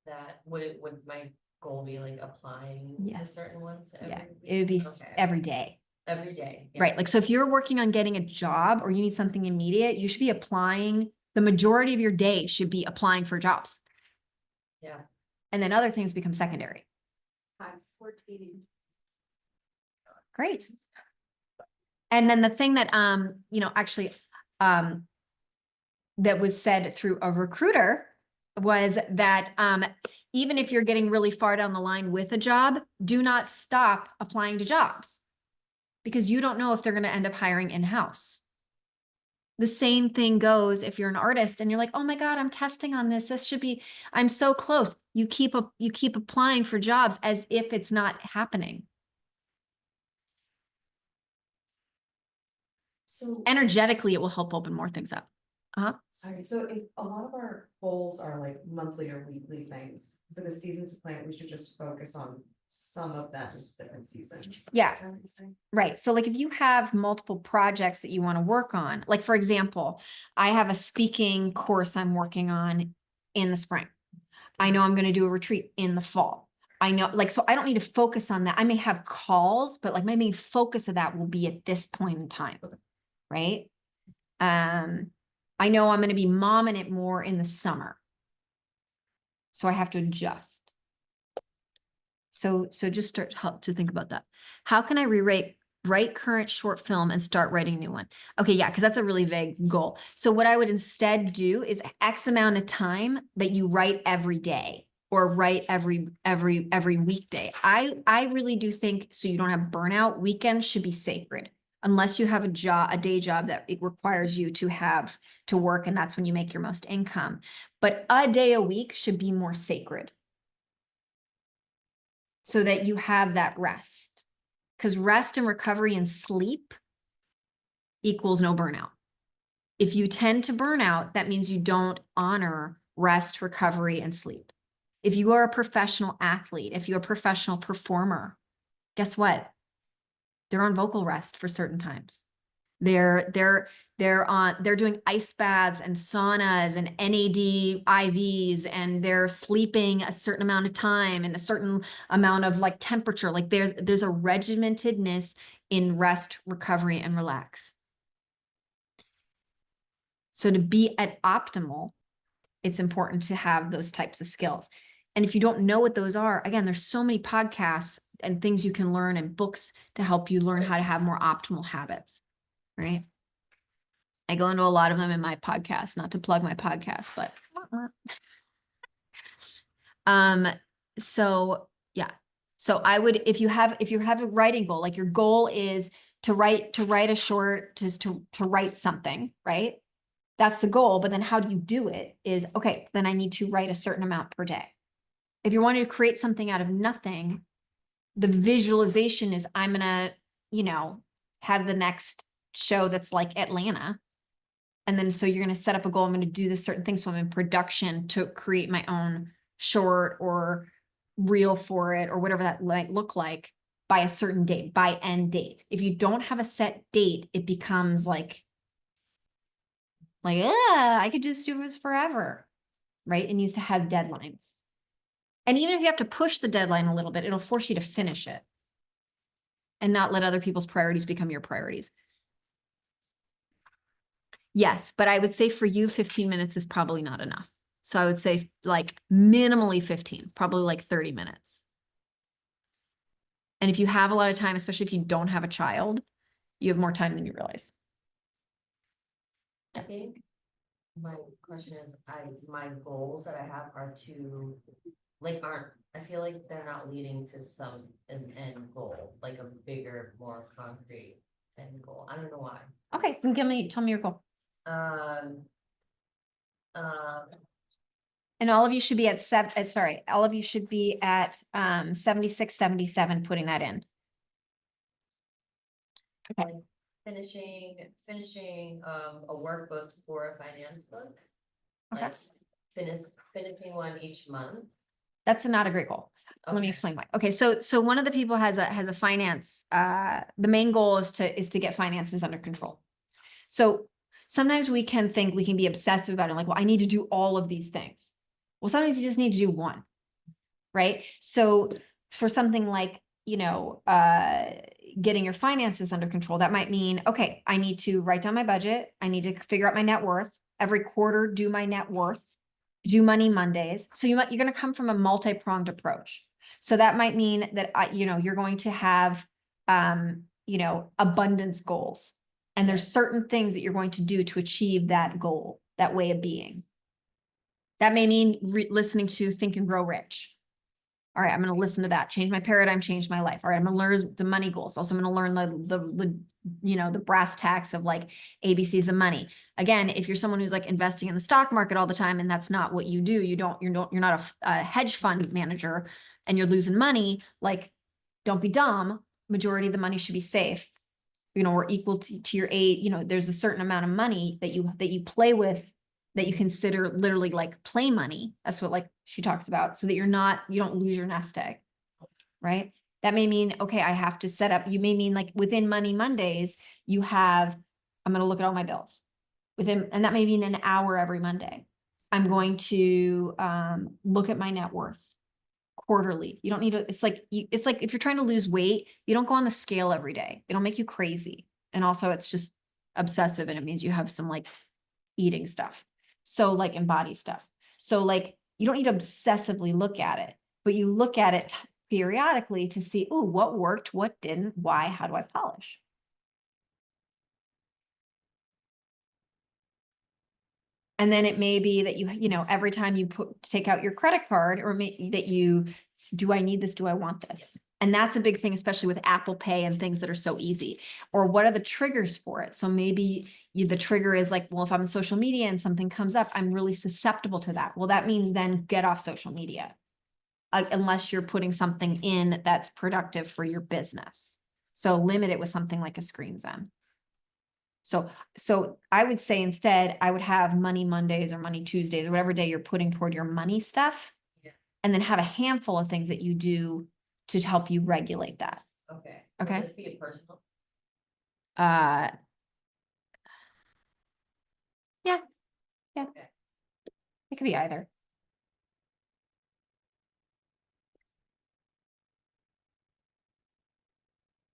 that, would my goal be like applying to Yes. certain ones Yeah, every it would be week? Okay. every day. Every day. yeah. Right. Like, so if you're working on getting a job or you need something immediate, you should be applying. The majority of your day should be applying for jobs. Yeah. And then other things become secondary. 14. Great. And then the thing that, actually, that was said through a recruiter was that, even if you're getting really far down the line with a job, do not stop applying to jobs because you don't know if they're going to end up hiring in-house. The same thing goes if you're an artist and you're like, oh my God, I'm testing on this. I'm so close. You keep applying for jobs as if it's not happening. So, Energetically, it will help open more things up. sorry, so if a lot of our goals are like monthly or weekly things, for the seasons to plant, we should just focus on some of them, different seasons. Yeah. Is that what you're saying? Right. So like if you have multiple projects that you want to work on, like for example, I have a speaking course I'm working on in the spring. I know I'm going to do a retreat in the fall. I know, like, so I don't need to focus on that. I may have calls, but like my main focus of that will be at this point in time. Okay. Right. I know I'm going to be momming it more in the summer. So I have to adjust. So just start to think about that. How can I write current short film and start writing a new one? Okay, yeah, because that's a really vague goal. So what I would instead do is X amount of time that you write every day or write every weekday. I really do think so you don't have burnout. Weekends should be sacred unless you have a day job that it requires you to have to work, and that's when you make your most income. But a day a week should be more sacred, so that you have that rest. Because rest and recovery and sleep equals no burnout. If you tend to burn out, that means you don't honor rest, recovery, and sleep. If you are a professional athlete, if you're a professional performer, guess what? They're on vocal rest for certain times. They're doing ice baths and saunas and NAD IVs, and they're sleeping a certain amount of time and a certain amount of like temperature. Like there's a regimentedness in rest, recovery, and relax. So to be at optimal, it's important to have those types of skills. And if you don't know what those are, again, there's so many podcasts and things you can learn and books to help you learn how to have more optimal habits, right? I go into a lot of them in my podcast, not to plug my podcast, but so yeah. So I would, if you have a writing goal, like your goal is to write a short, to write something, right? That's the goal. But then how do you do it is, okay, then I need to write a certain amount per day. If you're wanting to create something out of nothing, the visualization is I'm gonna, have the next show that's like Atlanta. And then so you're gonna set up a goal. I'm gonna do this certain thing. So I'm in production to create my own short or reel for it or whatever that might look like by a certain date, by end date. If you don't have a set date, it becomes like, I could just do this forever, right? It needs to have deadlines. And even if you have to push the deadline a little bit, it'll force you to finish it and not let other people's priorities become your priorities. Yes, but I would say for you, 15 minutes is probably not enough. So I would say like minimally 15, probably like 30 minutes. And if you have a lot of time, especially if you don't have a child, you have more time than you realize. I think my question is, my goals that I have are too, I feel like they're not leading to an end goal, like a bigger, more concrete end goal. I don't know why. Okay, then tell me your goal. And all of you should be at all of you should be at 76, 77, putting that in. Okay. Finishing a workbook for a finance book. Okay. Like finishing one each month. That's not a great goal. Let me Okay. explain why. Okay, so one of the people has a finance, the main goal is to get finances under control. So sometimes we can think we can be obsessive about it, like, well, I need to do all of these things. Well, sometimes you just need to do one, right? So for something like, getting your finances under control, that might mean, okay, I need to write down my budget. I need to figure out my net worth. Every quarter, do my net worth, do money Mondays. So you're going to come from a multi-pronged approach. So that might mean that, you're going to have, abundance goals. And there's certain things that you're going to do to achieve that goal, that way of being. That may mean listening to Think and Grow Rich. All right, I'm going to listen to that, change my paradigm, change my life. All right, I'm going to learn the money goals. Also, I'm going to learn the brass tacks of like ABCs of money. Again, if you're someone who's like investing in the stock market all the time and that's not what you do, you're not a hedge fund manager and you're losing money, like don't be dumb. Majority of the money should be safe, or equal to your age. There's a certain amount of money that you play with, that you consider literally like play money. That's what like she talks about, so that you don't lose your nest egg, right? That may mean, okay, I have to set up, you may mean like within Money Mondays, I'm going to look at all my bills and that may mean an hour every Monday. I'm going to look at my net worth quarterly. You don't need to, it's like if you're trying to lose weight, you don't go on the scale every day. It'll make you crazy. And also it's just obsessive and it means you have some like eating stuff. So like and body stuff. So like you don't need to obsessively look at it, but you look at it periodically to see, ooh, what worked, what didn't, why, how do I polish? And then it may be that every time you take out your credit card, or do I need this? Do I want this? And that's a big thing, especially with Apple Pay and things that are so easy. Or what are the triggers for it? So maybe the trigger is like, well, if I'm on social media and something comes up, I'm really susceptible to that. Well, that means then get off social media, unless you're putting something in that's productive for your business. So limit it with something like a Screen Zen. So I would say instead, I would have Money Mondays or Money Tuesdays or whatever day you're putting toward your money stuff. Yeah. And then have a handful of things that you do to help you regulate that. Okay. Okay. Will this be a personal? could be either.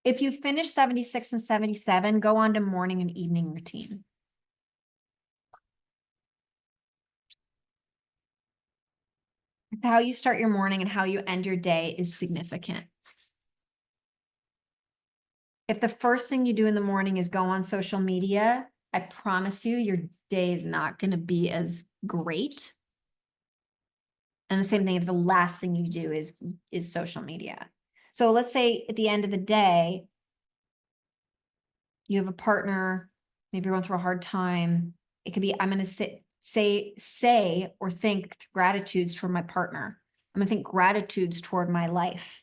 If you finish 76 and 77, go on to morning and evening routine. How you start your morning and how you end your day is significant. If the first thing you do in the morning is go on social media, I promise you, your day is not going to be as great. And the same thing if the last thing you do is social media. So let's say at the end of the day, you have a partner, maybe you're going through a hard time. It could be, I'm going to say or think gratitudes toward my partner. I'm going to think gratitudes toward my life.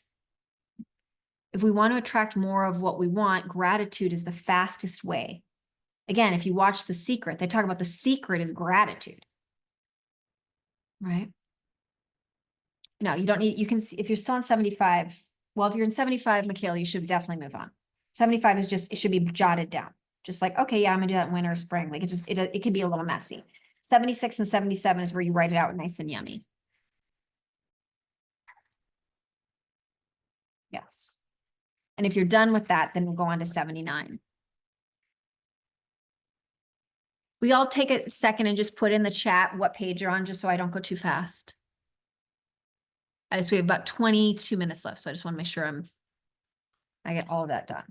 If we want to attract more of what we want, gratitude is the fastest way. Again, if you watch The Secret, they talk about the secret is gratitude. Right? No, you don't need, you can see, if you're still on 75, well, if you're in 75, Mikhail, you should definitely move on. 75 is just, it should be jotted down. Just like, okay, yeah, I'm gonna do that in winter or spring. Like it can be a little messy. 76 and 77 is where you write it out nice and yummy. Yes. And if you're done with that, then we'll go on to 79. We all take a second and just put in the chat what page you're on, just so I don't go too fast. We have about 22 minutes left, so I just want to make sure I get all of that done.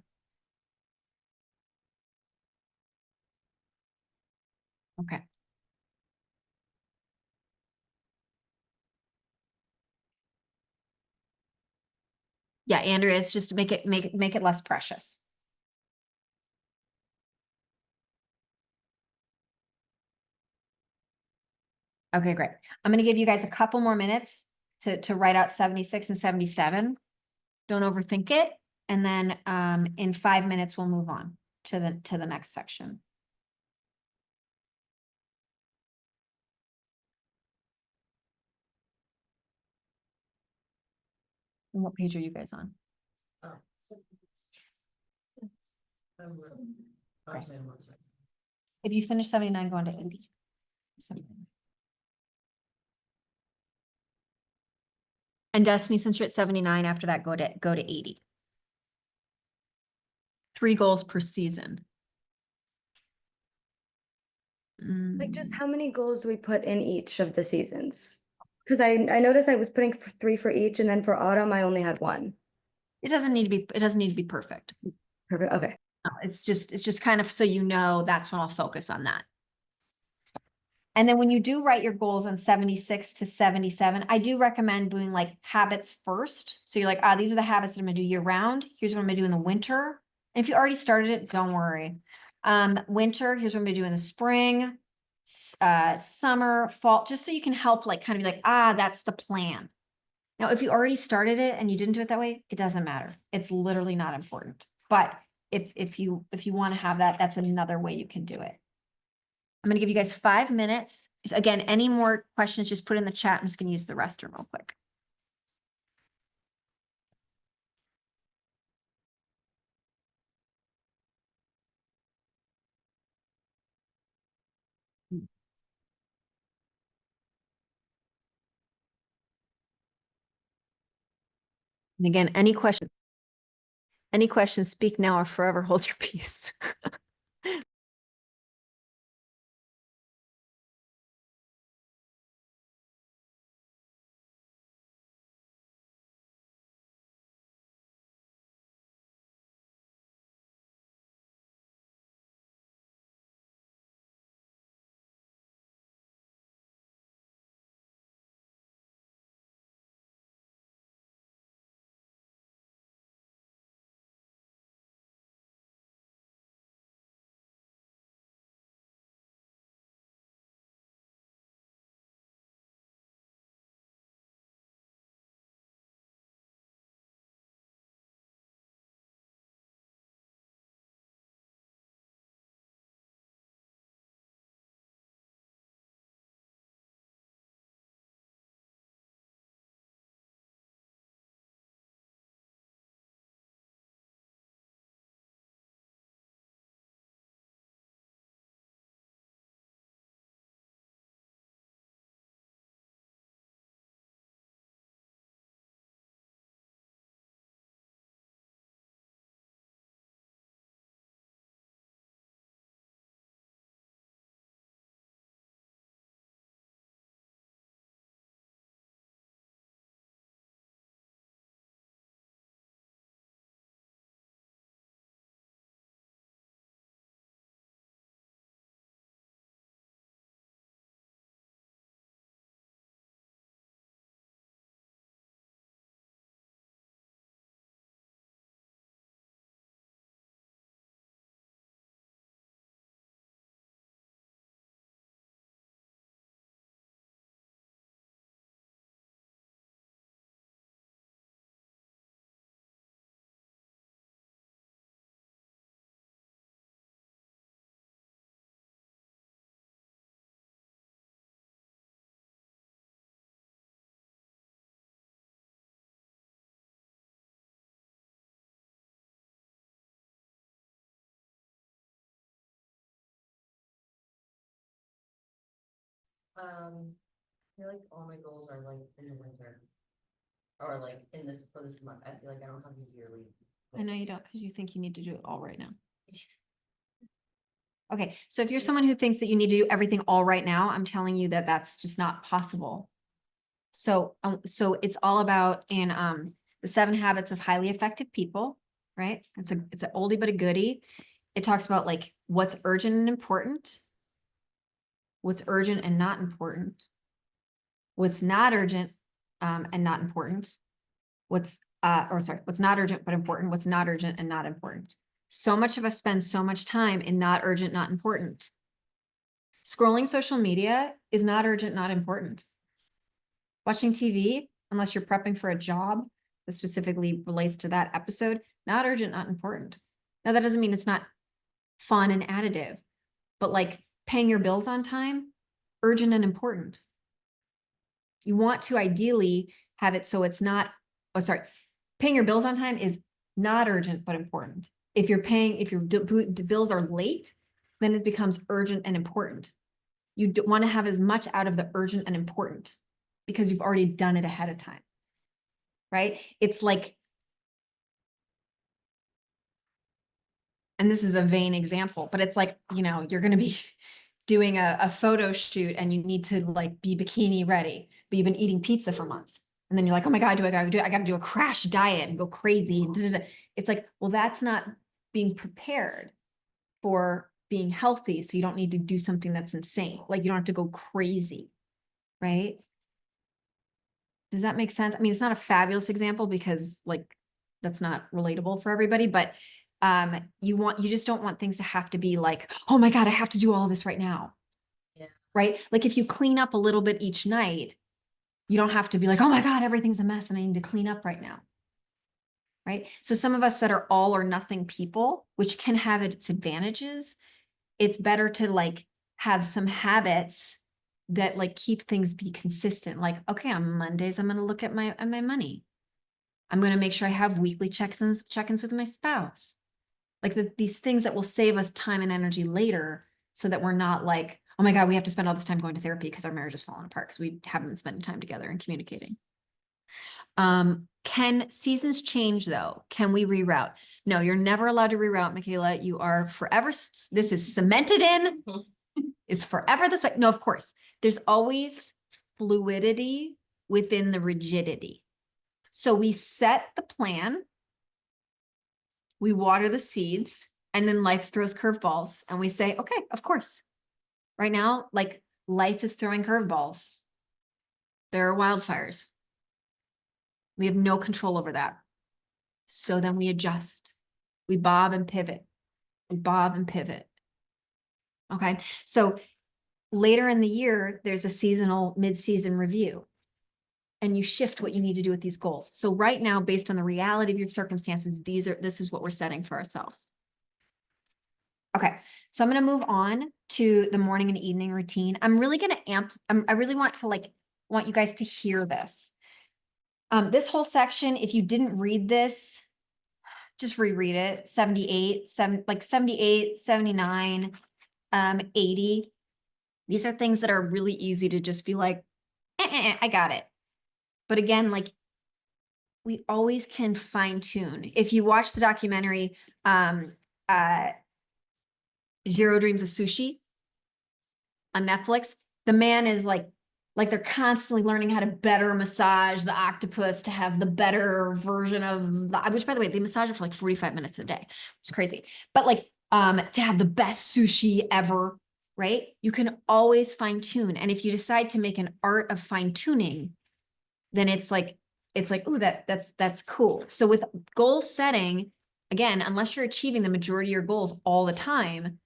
Okay. Yeah, Andrea, it's just to make it less precious. Okay, great. I'm gonna give you guys a couple more minutes to write out 76 and 77. Don't overthink it. And then in 5 minutes, we'll move on to the next section. And what page are you guys on? Oh. Great. If you finish 79, go on to 80. 79. And Destiny, since you're at 79, after that, go to 80. 3 goals per season. Like just Mm, how many goals do we put in each of the seasons? Because I noticed I was putting 3 for each, and then for autumn I only had 1. it doesn't need to be perfect. Perfect. Okay. It's just kind of so you know that's when I'll focus on that. And then when you do write your goals on 76 to 77, I do recommend doing like habits first. So you're like, these are the habits that I'm gonna do year round. Here's what I'm gonna do in the winter. And if you already started it, don't worry. Winter, here's what I'm gonna do in the spring, summer, fall, just so you can help like kind of be like, that's the plan. Now, if you already started it and you didn't do it that way, it doesn't matter. It's literally not important. But if you want to have that, that's another way you can do it. I'm going to give you guys 5 minutes. If, again, any more questions, just put in the chat. I'm just going to use the restroom real quick. And again, any questions, speak now or forever hold your peace. I feel like all my goals are like in the winter. Or like in this, for this month, I feel like I don't have a yearly. I know you don't, because you think you need to do it all right now. Okay, so if you're someone who thinks that you need to do everything all right now, I'm telling you that that's just not possible. So, so it's all about in the 7 Habits of Highly Effective People, right? It's an oldie but a goodie. It talks about like what's urgent and important, what's urgent and not important, what's not urgent and not important, what's not urgent but important, what's not urgent and not important. So much of us spend so much time in not urgent, not important. Scrolling social media is not urgent, not important. Watching TV, unless you're prepping for a job that specifically relates to that episode, not urgent, not important. Now, that doesn't mean it's not fun and additive, but like paying your bills on time, urgent and important. You want to ideally have it so it's not, paying your bills on time is not urgent, but important. If your bills are late, then it becomes urgent and important. You want to have as much out of the urgent and important because you've already done it ahead of time, right? It's like, and this is a vain example, but it's like, you know, you're going to be doing a photo shoot and you need to like be bikini ready, but you've been eating pizza for months. And then you're like, oh my God, I got to do a crash diet and go crazy. It's like, well, that's not being prepared for being healthy. So you don't need to do something that's insane. Like you don't have to go crazy, right? Does that make sense? I mean, it's not a fabulous example because like, that's not relatable for everybody, but you just don't want things to have to be like, oh my God, I have to do all this right now. Yeah. Right? Like if you clean up a little bit each night, you don't have to be like, oh my God, everything's a mess and I need to clean up right now. Right? So some of us that are all or nothing people, which can have its advantages, it's better to like have some habits that like keep things be consistent. Like, okay, on Mondays, I'm going to look at my money. I'm going to make sure I have weekly check-ins with my spouse. Like these things that will save us time and energy later so that we're not like, oh my God, we have to spend all this time going to therapy because our marriage is falling apart because we haven't been spending time together and communicating. Can seasons change though? Can we reroute? No, you're never allowed to reroute, Michaela. You are forever. This is cemented in. It's forever this way. No, of course. There's always fluidity within the rigidity. So we set the plan, we water the seeds, and then life throws curveballs. And we say, okay, of course. Right now, like life is throwing curveballs. There are wildfires. We have no control over that. So then we adjust. We bob and pivot. We bob and pivot. Okay. So later in the year, there's a seasonal mid-season review. And you shift what you need to do with these goals. So right now, based on the reality of your circumstances, this is what we're setting for ourselves. Okay, so I'm going to move on to the morning and evening routine. I'm really going to I really want you guys to hear this. This whole section, if you didn't read this, just reread it. 78, 79, 80. These are things that are really easy to just be like, I got it. But again, like we always can fine tune. If you watch the documentary, Zero Dreams of Sushi on Netflix, the man is like they're constantly learning how to better massage the octopus to have the better version of which by the way, they massage it for like 45 minutes a day, which is crazy. But like, to have the best sushi ever, right? You can always fine tune. And if you decide to make an art of fine tuning, then it's like, ooh, that's cool. So with goal setting, again, unless you're achieving the majority of your goals all the time,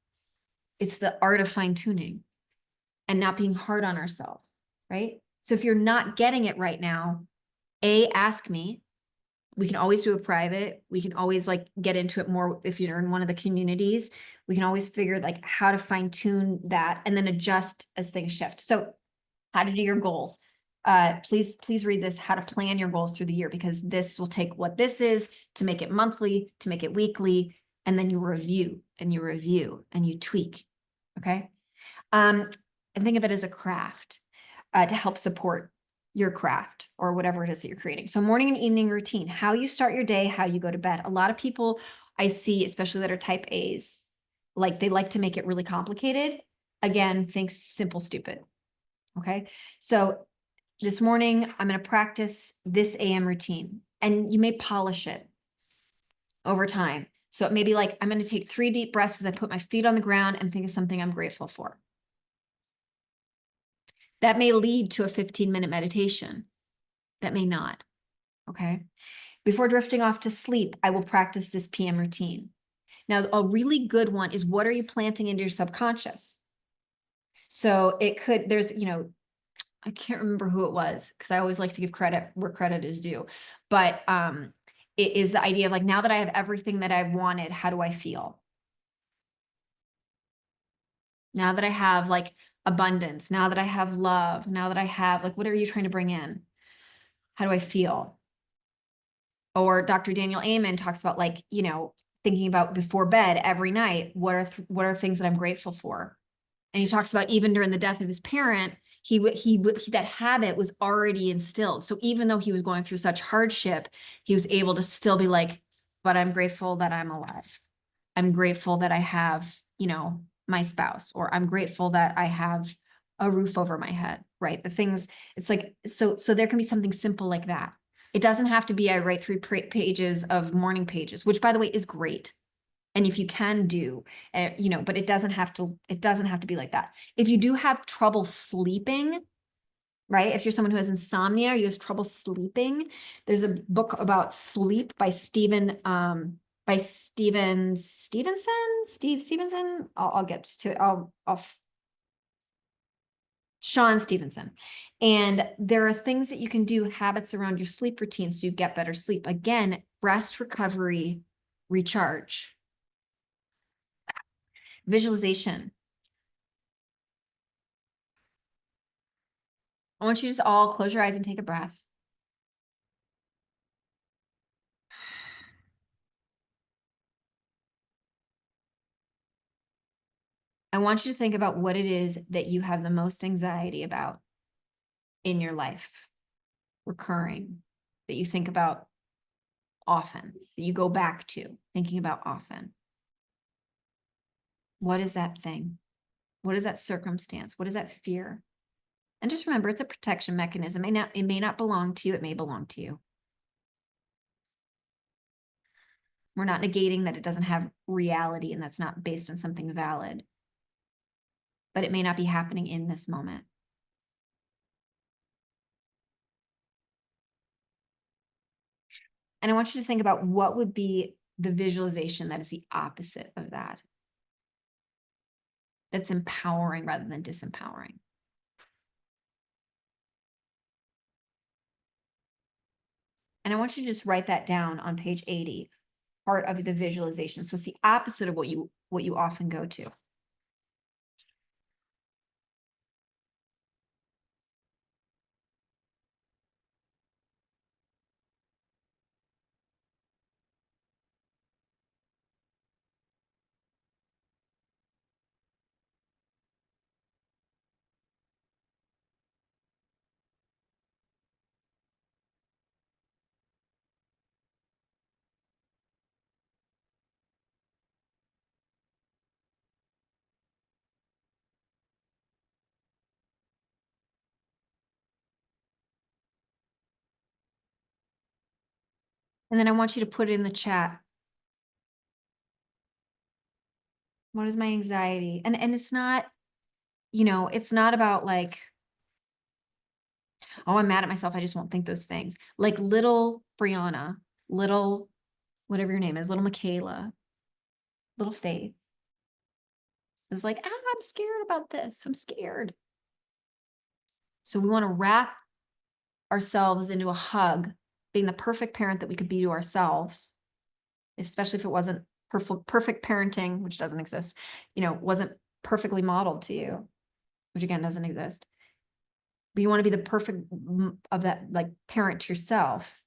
it's the art of fine tuning and not being hard on ourselves, right? So if you're not getting it right now, ask me. We can always do a private. We can always like get into it more if you're in one of the communities. We can always figure like how to fine tune that and then adjust as things shift. So how to do your goals. Please read this, how to plan your goals through the year, because this will take what this is to make it monthly, to make it weekly, and then you review and you review and you tweak. Okay. and think of it as a craft to help support your craft or whatever it is that you're creating. So morning and evening routine, how you start your day, how you go to bed. A lot of people I see, especially that are type A's, like they like to make it really complicated. Again, think simple, stupid. Okay. So this morning, I'm going to practice this AM routine, and you may polish it over time. So it may be like, I'm going to take 3 deep breaths as I put my feet on the ground and think of something I'm grateful for. That may lead to a 15-minute meditation. That may not. Okay. Before drifting off to sleep, I will practice this PM routine. Now, a really good one is, what are you planting into your subconscious? So it could, there's, I can't remember who it was, because I always like to give credit where credit is due. But it is the idea of like, now that I have everything that I wanted, how do I feel? Now that I have like abundance, now that I have love, now that I have like, what are you trying to bring in? How do I feel? Or Dr. Daniel Amen talks about like, thinking about before bed every night, what are things that I'm grateful for? And he talks about even during the death of his parent, that habit was already instilled. So even though he was going through such hardship, he was able to still be like, but I'm grateful that I'm alive. I'm grateful that I have, my spouse, or I'm grateful that I have a roof over my head, right? The things, it's like, so there can be something simple like that. It doesn't have to be, I write 3 pages of morning pages, which by the way is great. And if you can do, but it doesn't have to be like that. If you do have trouble sleeping, right? If you're someone who has insomnia, you have trouble sleeping, there's a book about sleep by Steve Stevenson. I'll get to it. Sean Stevenson. And there are things that you can do, habits around your sleep routine, so you get better sleep. Again, rest, recovery, recharge. Visualization. I want you to just all close your eyes and take a breath. I want you to think about what it is that you have the most anxiety about in your life, recurring, that you think about often, that you go back to thinking about often. What is that thing? What is that circumstance? What is that fear? And just remember, it's a protection mechanism. It may not belong to you. It may belong to you. We're not negating that it doesn't have reality and that's not based on something valid, but it may not be happening in this moment. And I want you to think about what would be the visualization that is the opposite of that. That's empowering rather than disempowering. And I want you to just write that down on page 80, part of the visualization. So it's the opposite of what you often go to. And then I want you to put it in the chat. What is my anxiety? And it's not, it's not about like, oh, I'm mad at myself, I just won't think those things. Like little Brianna, little, whatever your name is, little Michaela, little Faith. It's like, I'm scared about this. I'm scared. So we want to wrap ourselves into a hug, being the perfect parent that we could be to ourselves, especially if it wasn't perfect parenting, which doesn't exist, wasn't perfectly modeled to you, which again doesn't exist. But you want to be the perfect of that, like parent to yourself.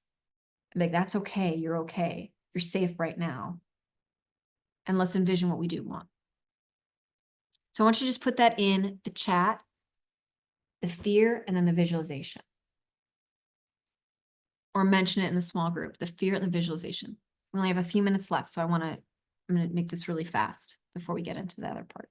Like, that's okay. You're okay. You're safe right now. And let's envision what we do want. So I want you to just put that in the chat. the fear, and then the visualization. Or mention it in the small group, the fear and the visualization. We only have a few minutes left, so I'm gonna make this really fast before we get into the other part.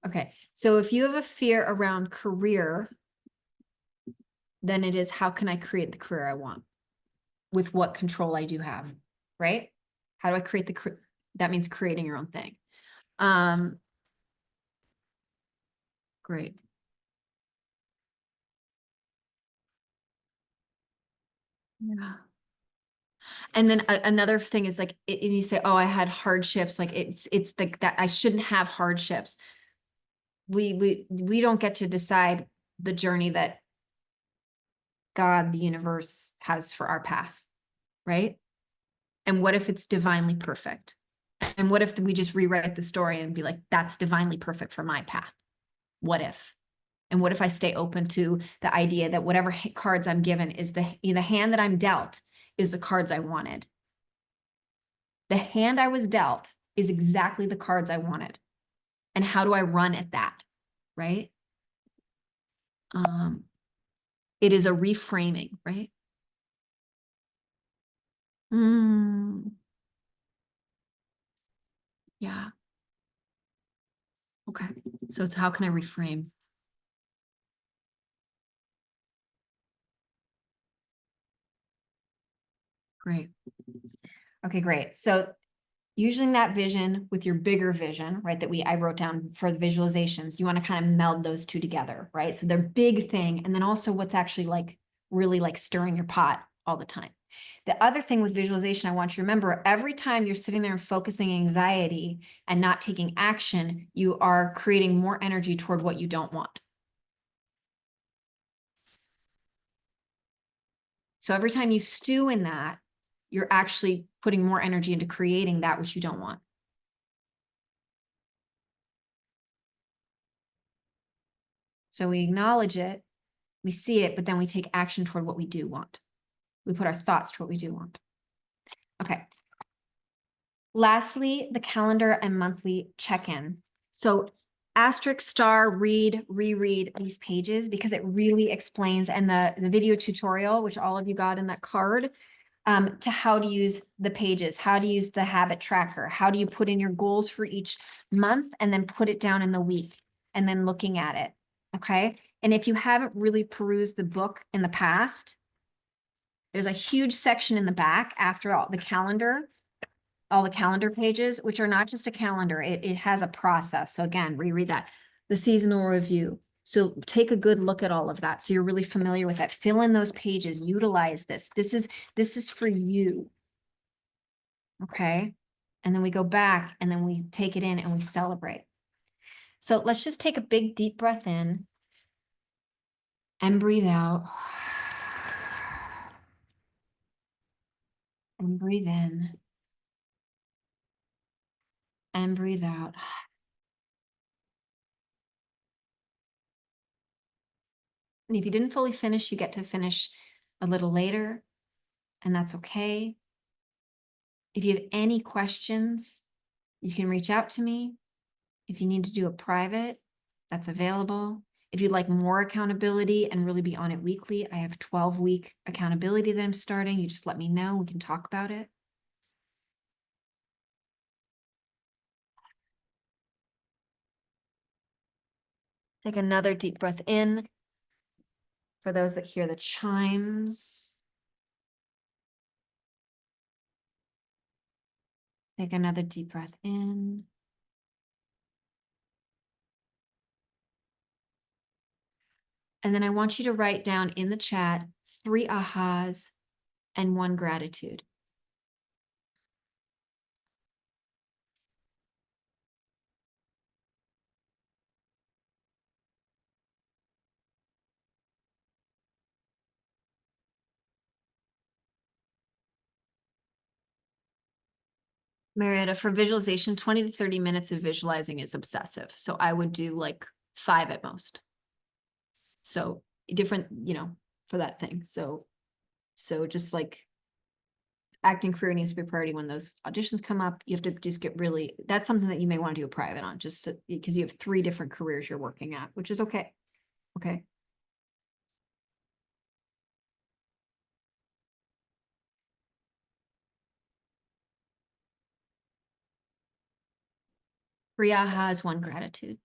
Okay, so if you have a fear around career, then it is, how can I create the career I want? With what control I do have, right? How do I create that means creating your own thing. Great. Yeah. And then another thing is like, if you say, oh, I had hardships, like it's like that I shouldn't have hardships. We don't get to decide the journey that God, the universe has for our path, right? And what if it's divinely perfect? And what if we just rewrite the story and be like, that's divinely perfect for my path? What if? And what if I stay open to the idea that whatever cards I'm given is the hand that I'm dealt is the cards I wanted. The hand I was dealt is exactly the cards I wanted. And how do I run at that? Right? It is a reframing, right? Yeah. Okay. So it's, how can I reframe? Great. Okay, great. So using that vision with your bigger vision, right, that I wrote down for the visualizations, you want to kind of meld those two together, right? So they're big thing, and then also what's actually like really like stirring your pot all the time. The other thing with visualization, I want you to remember, every time you're sitting there and focusing anxiety and not taking action, you are creating more energy toward what you don't want. So every time you stew in that, you're actually putting more energy into creating that which you don't want. So we acknowledge it, we see it, but then we take action toward what we do want. We put our thoughts to what we do want. Okay. Lastly, the calendar and monthly check-in. So asterisk, star, read, reread these pages because it really explains, and the video tutorial, which all of you got in that card, to how to use the pages, how to use the habit tracker, how do you put in your goals for each month and then put it down in the week and then looking at it. Okay. And if you haven't really perused the book in the past, there's a huge section in the back after all the calendar pages, which are not just a calendar. It has a process. So again, reread that. The seasonal review. So take a good look at all of that. So you're really familiar with that. Fill in those pages, utilize this. This is for you. Okay. And then we go back and then we take it in and we celebrate. So let's just take a big deep breath in and breathe out. And breathe in. And breathe out. And if you didn't fully finish, you get to finish a little later, and that's okay. If you have any questions, you can reach out to me. If you need to do a private, that's available. If you'd like more accountability and really be on it weekly, I have 12-week accountability that I'm starting. You just let me know. We can talk about it. Take another deep breath in. For those that hear the chimes. Take another deep breath in. And then I want you to write down in the chat 3 ahas and 1 gratitude. Marietta, for visualization, 20 to 30 minutes of visualizing is obsessive. So I would do like 5 at most. So different, for that thing. So just like acting career needs to be a priority when those auditions come up. You have to just get really, that's something that you may want to do a private on, just because you have 3 different careers you're working at, which is okay. Okay. Three ahas, 1 gratitude.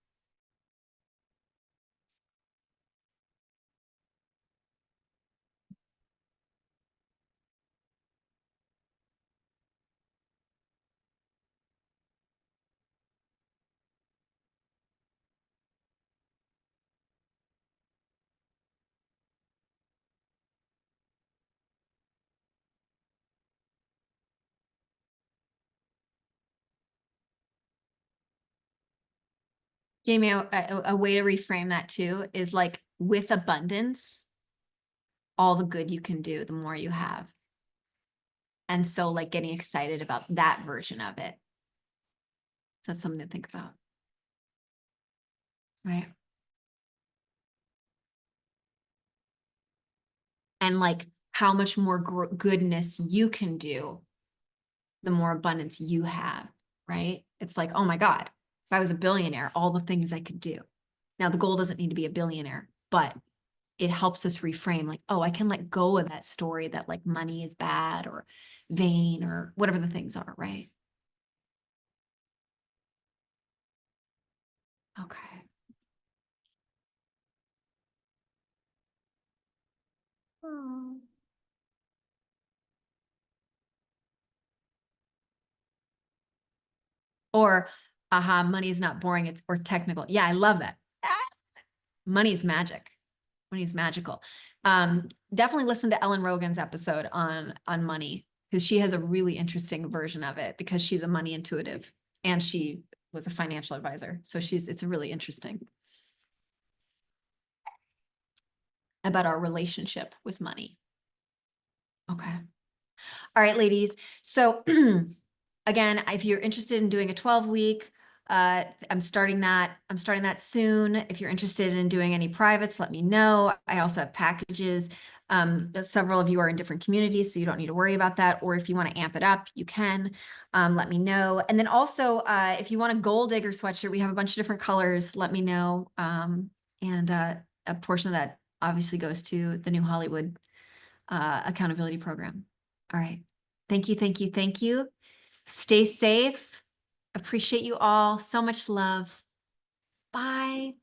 Jamie, a way to reframe that too is like with abundance, all the good you can do, the more you have. And so like getting excited about that version of it. So that's something to think about. Right. And like how much more goodness you can do, the more abundance you have, right? It's like, oh my God, if I was a billionaire, all the things I could do. Now the goal doesn't need to be a billionaire, but it helps us reframe like, oh, I can let go of that story that like money is bad or vain or whatever the things are, right? Okay. Oh. Or, aha, money is not boring, it's or technical. Yeah, I love that. Money's magic. Money's magical. Definitely listen to Ellen Rogan's episode on money, because she has a really interesting version of it because she's a money intuitive and she was a financial advisor. So it's really interesting about our relationship with money. Okay. All right, ladies. So again, if you're interested in doing a 12-week, I'm starting that soon. If you're interested in doing any privates, let me know. I also have packages. Several of you are in different communities, so you don't need to worry about that. Or if you want to amp it up, you can. Let me know. And then also, if you want a gold digger sweatshirt, we have a bunch of different colors. Let me know. And a portion of that obviously goes to the New Hollywood accountability program. All right. Thank you. Thank you. Thank you. Stay safe. Appreciate you all. So much love. Bye.